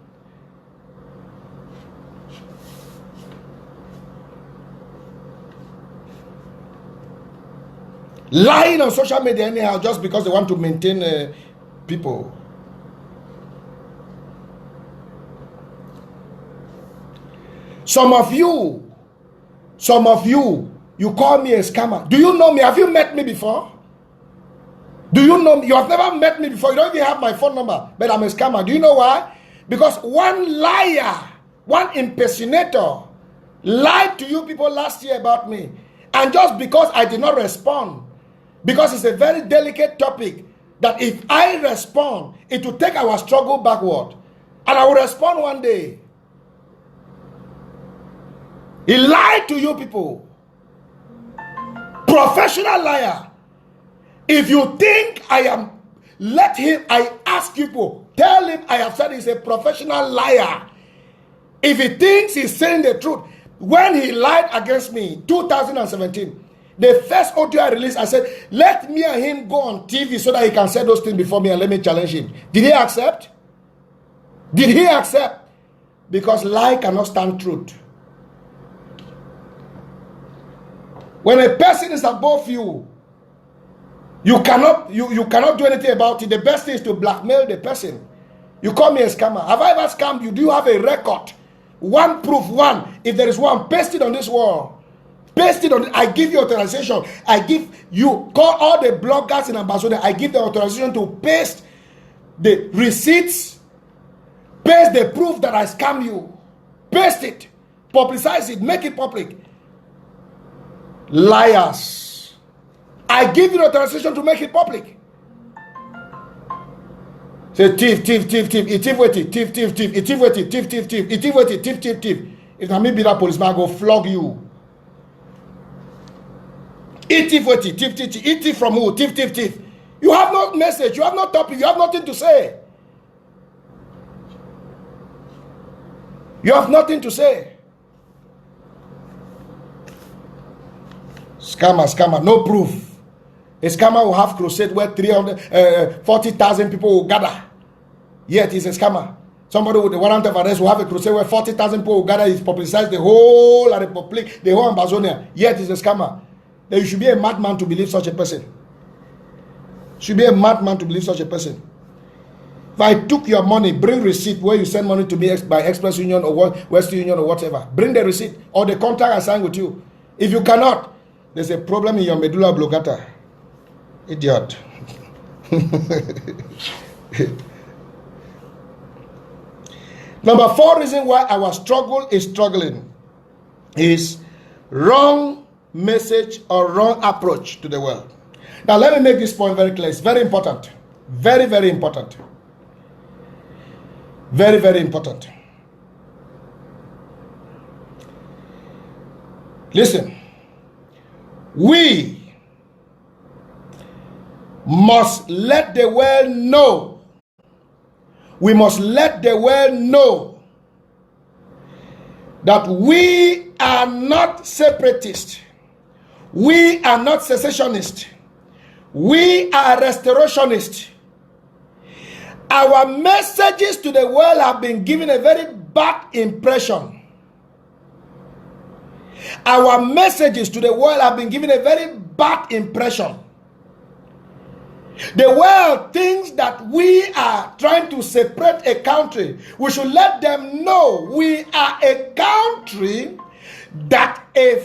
Lying on social media anyhow just because they want to maintain people. Some of you, you call me a scammer. Do you know me? Have you met me before? Do you know me? You have never met me before. You don't even have my phone number, but I'm a scammer. Do you know why? Because one liar, one impersonator lied to you people last year about me. And just because I did not respond, because it's a very delicate topic, that if I respond, it will take our struggle backward. And I will respond one day. He lied to you people. Professional liar. If you think I am, I ask you people, tell him I have said he's a professional liar. If he thinks he's saying the truth, when he lied against me, 2017, The first audio I released, I said, let me and him go on TV so that he can say those things before me and let me challenge him. Did he accept? Did he accept? Because lie cannot stand truth. When a person is above you, you cannot do anything about it. The best thing is to blackmail the person. You call me a scammer. Have I ever scammed you? Do you have a record? One proof, one. If there is one, paste it on this wall. Paste it on. I give you authorization. I give you, call all the bloggers in Ambassador. I give the authorization to paste the receipts, paste the proof that I scam you. Paste it, publicize it, make it public. Liars. I give you the authorization to make it public. Say thief, thief, thief, thief, it thief with it, thief, thief, thief, it thief with it, thief, thief, thief, it thief with it, thief, thief, thief. If I may be that policeman, I go flog you. It thief with it, thief, thief, thief, it thief from who? Thief, thief, thief. You have no message, you have no topic, you have nothing to say. You have nothing to say. Scammer, scammer, no proof. A scammer will have crusade where 40,000 people will gather. Yet he's a scammer. Somebody with a warrant of arrest will have a crusade where 40,000 people will gather. He's publicized the whole Republic, the whole Amazonia. Yet he's a scammer. Then you should be a madman to believe such a person. Should be a madman to believe such a person. If I took your money, bring receipt where you send money to me by Express Union or Western Union or whatever. Bring the receipt or the contract I signed with you. If you cannot, there's a problem in your medulla oblongata. Idiot. Number 4 reason why our struggle is struggling is wrong message or wrong approach to the world. Now let me make this point very clear. It's very important. Very, very important. Very, very important. Listen. We must let the world know. We must let the world know that we are not separatists. We are not secessionists. We are restorationists. Our messages to the world have been given a very bad impression. Our messages to the world have been given a very bad impression. The world thinks that we are trying to separate a country. We should let them know we are a country that a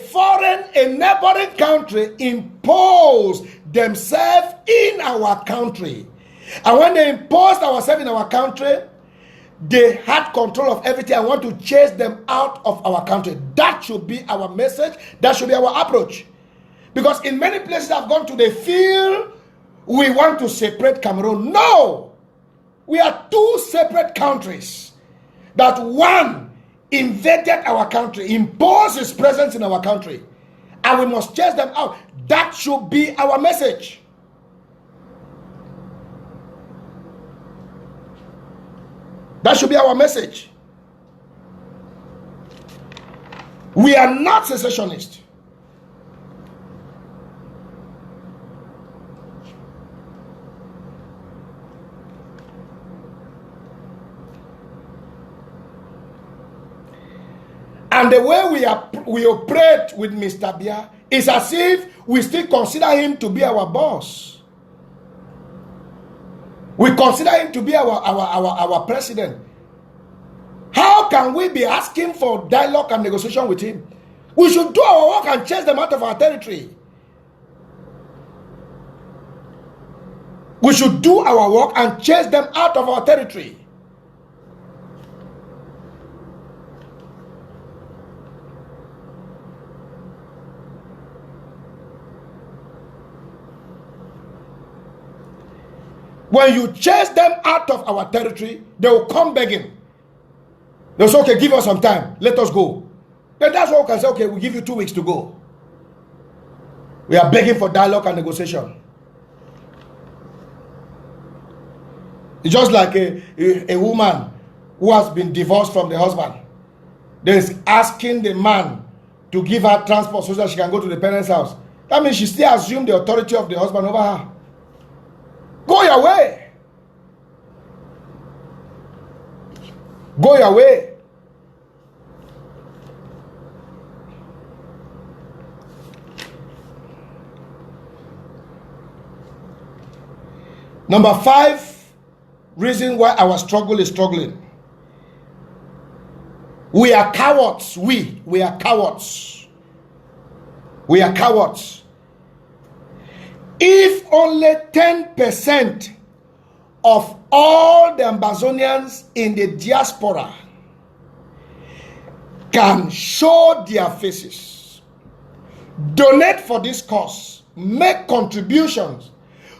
neighboring country imposed themselves in our country. And when they imposed ourselves in our country, they had control of everything and want to chase them out of our country. That should be our message. That should be our approach. Because in many places I've gone to, they feel we want to separate Cameroon. No! We are two separate countries. That one invaded our country, imposed his presence in our country, and we must chase them out. That should be our message. That should be our message. We are not secessionists. And the way we operate with Mr. Bia is as if we still consider him to be our boss. We consider him to be our president. How can we be asking for dialogue and negotiation with him? We should do our work and chase them out of our territory. We should do our work and chase them out of our territory. When you chase them out of our territory, they will come begging. They'll say, okay, give us some time. Let us go. Then that's what we can say, okay, we'll give you 2 weeks to go. We are begging for dialogue and negotiation. It's just like a woman who has been divorced from the husband. Then is asking the man to give her transport so that she can go to the parents' house. That means she still assumed the authority of the husband over her. Go your way. Go your way. Number 5 reason why our struggle is struggling. We are cowards. We are cowards. We are cowards. If only 10% of all the Ambazonians in the diaspora can show their faces, donate for this cause, make contributions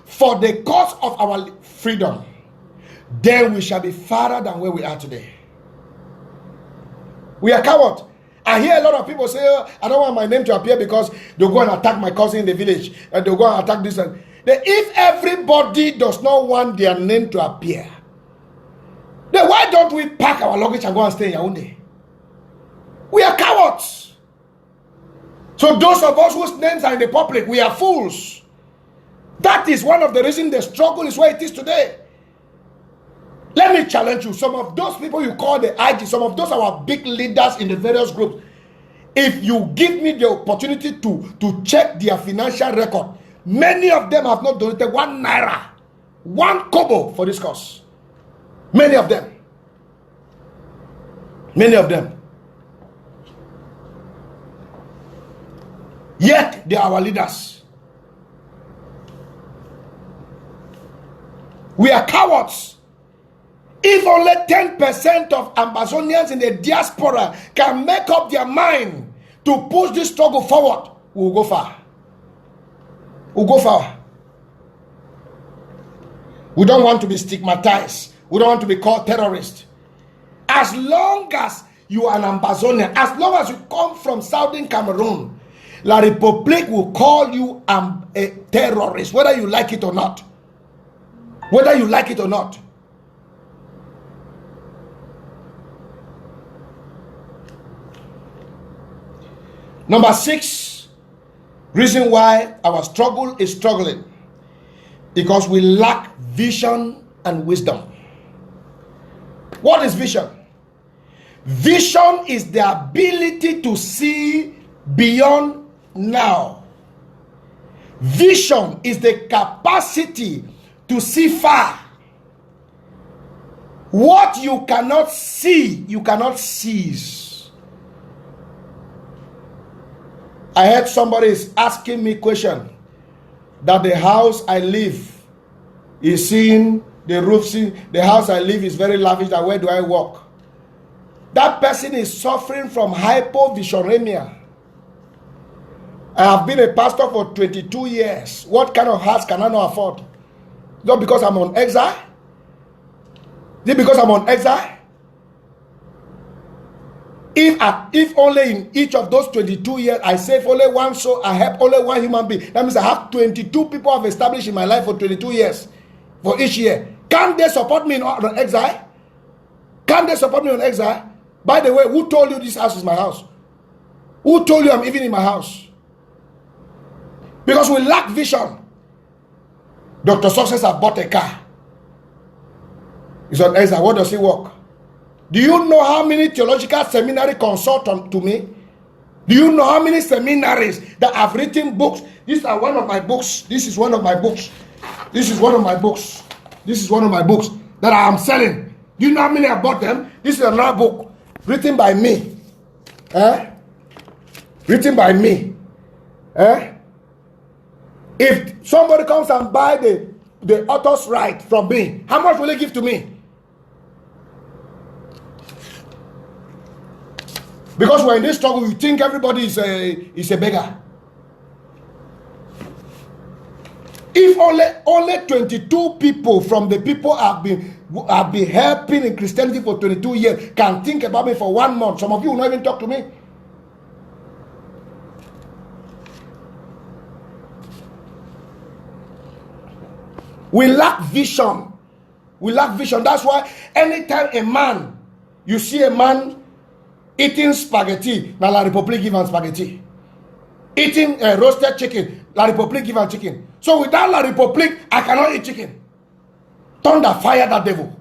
for the cause of our freedom, then we shall be farther than where we are today. We are cowards. I hear a lot of people say, oh, I don't want my name to appear because they'll go and attack my cousin in the village, and they'll go and attack this. And if everybody does not want their name to appear, then why don't we pack our luggage and go and stay in Yaoundé? We are cowards. So those of us whose names are in the public, we are fools. That is one of the reasons the struggle is where it is today. Let me challenge you. Some of those people you call the IG, some of those our big leaders in the various groups, if you give me the opportunity to check their financial record, many of them have not donated 1 naira, 1 kobo for this cause. Many of them. Many of them. Yet they are our leaders. We are cowards. If only 10% of Ambazonians in the diaspora can make up their mind to push this struggle forward, we will go far. We'll go far. We don't want to be stigmatized. We don't want to be called terrorists. As long as you are an Ambazonian, as long as you come from Southern Cameroon, La République will call you a terrorist, whether you like it or not. Whether you like it or not. Number 6 reason why our struggle is struggling, because we lack vision and wisdom. What is vision? Vision is the ability to see beyond now. Vision is the capacity to see far. What you cannot see, you cannot seize. I heard somebody is asking me a question that the house I live is seeing the roof, the house I live is very lavish, and where do I walk? That person is suffering from hypovisionemia. I have been a pastor for 22 years. What kind of house can I not afford? Not because I'm on exile? Is it because I'm on exile? If only in each of those 22 years I save only one soul, I help only one human being, that means I have 22 people I've established in my life for 22 years for each year. Can't they support me on exile? Can't they support me on exile? By the way, who told you this house is my house? Who told you I'm even in my house? Because we lack vision. Dr. Success has bought a car. He's on exile. What does he work? Do you know how many theological seminary consult to me? Do you know how many seminaries that have written books? These are one of my books. This is one of my books. This is one of my books. This is one of my books that I am selling. Do you know how many I bought them? This is another book written by me. Written by me. If somebody comes and buy the author's right from me, how much will they give to me? Because we're in this struggle, you think everybody is a beggar. If only 22 people from the people I've been helping in Christianity for 22 years can think about me for 1 month, some of you will not even talk to me. We lack vision. We lack vision. That's why anytime you see a man eating spaghetti, now La République give him spaghetti. eating roasted chicken. La Republic give her chicken. So without La Republic, I cannot eat chicken. Thunder, fire that devil.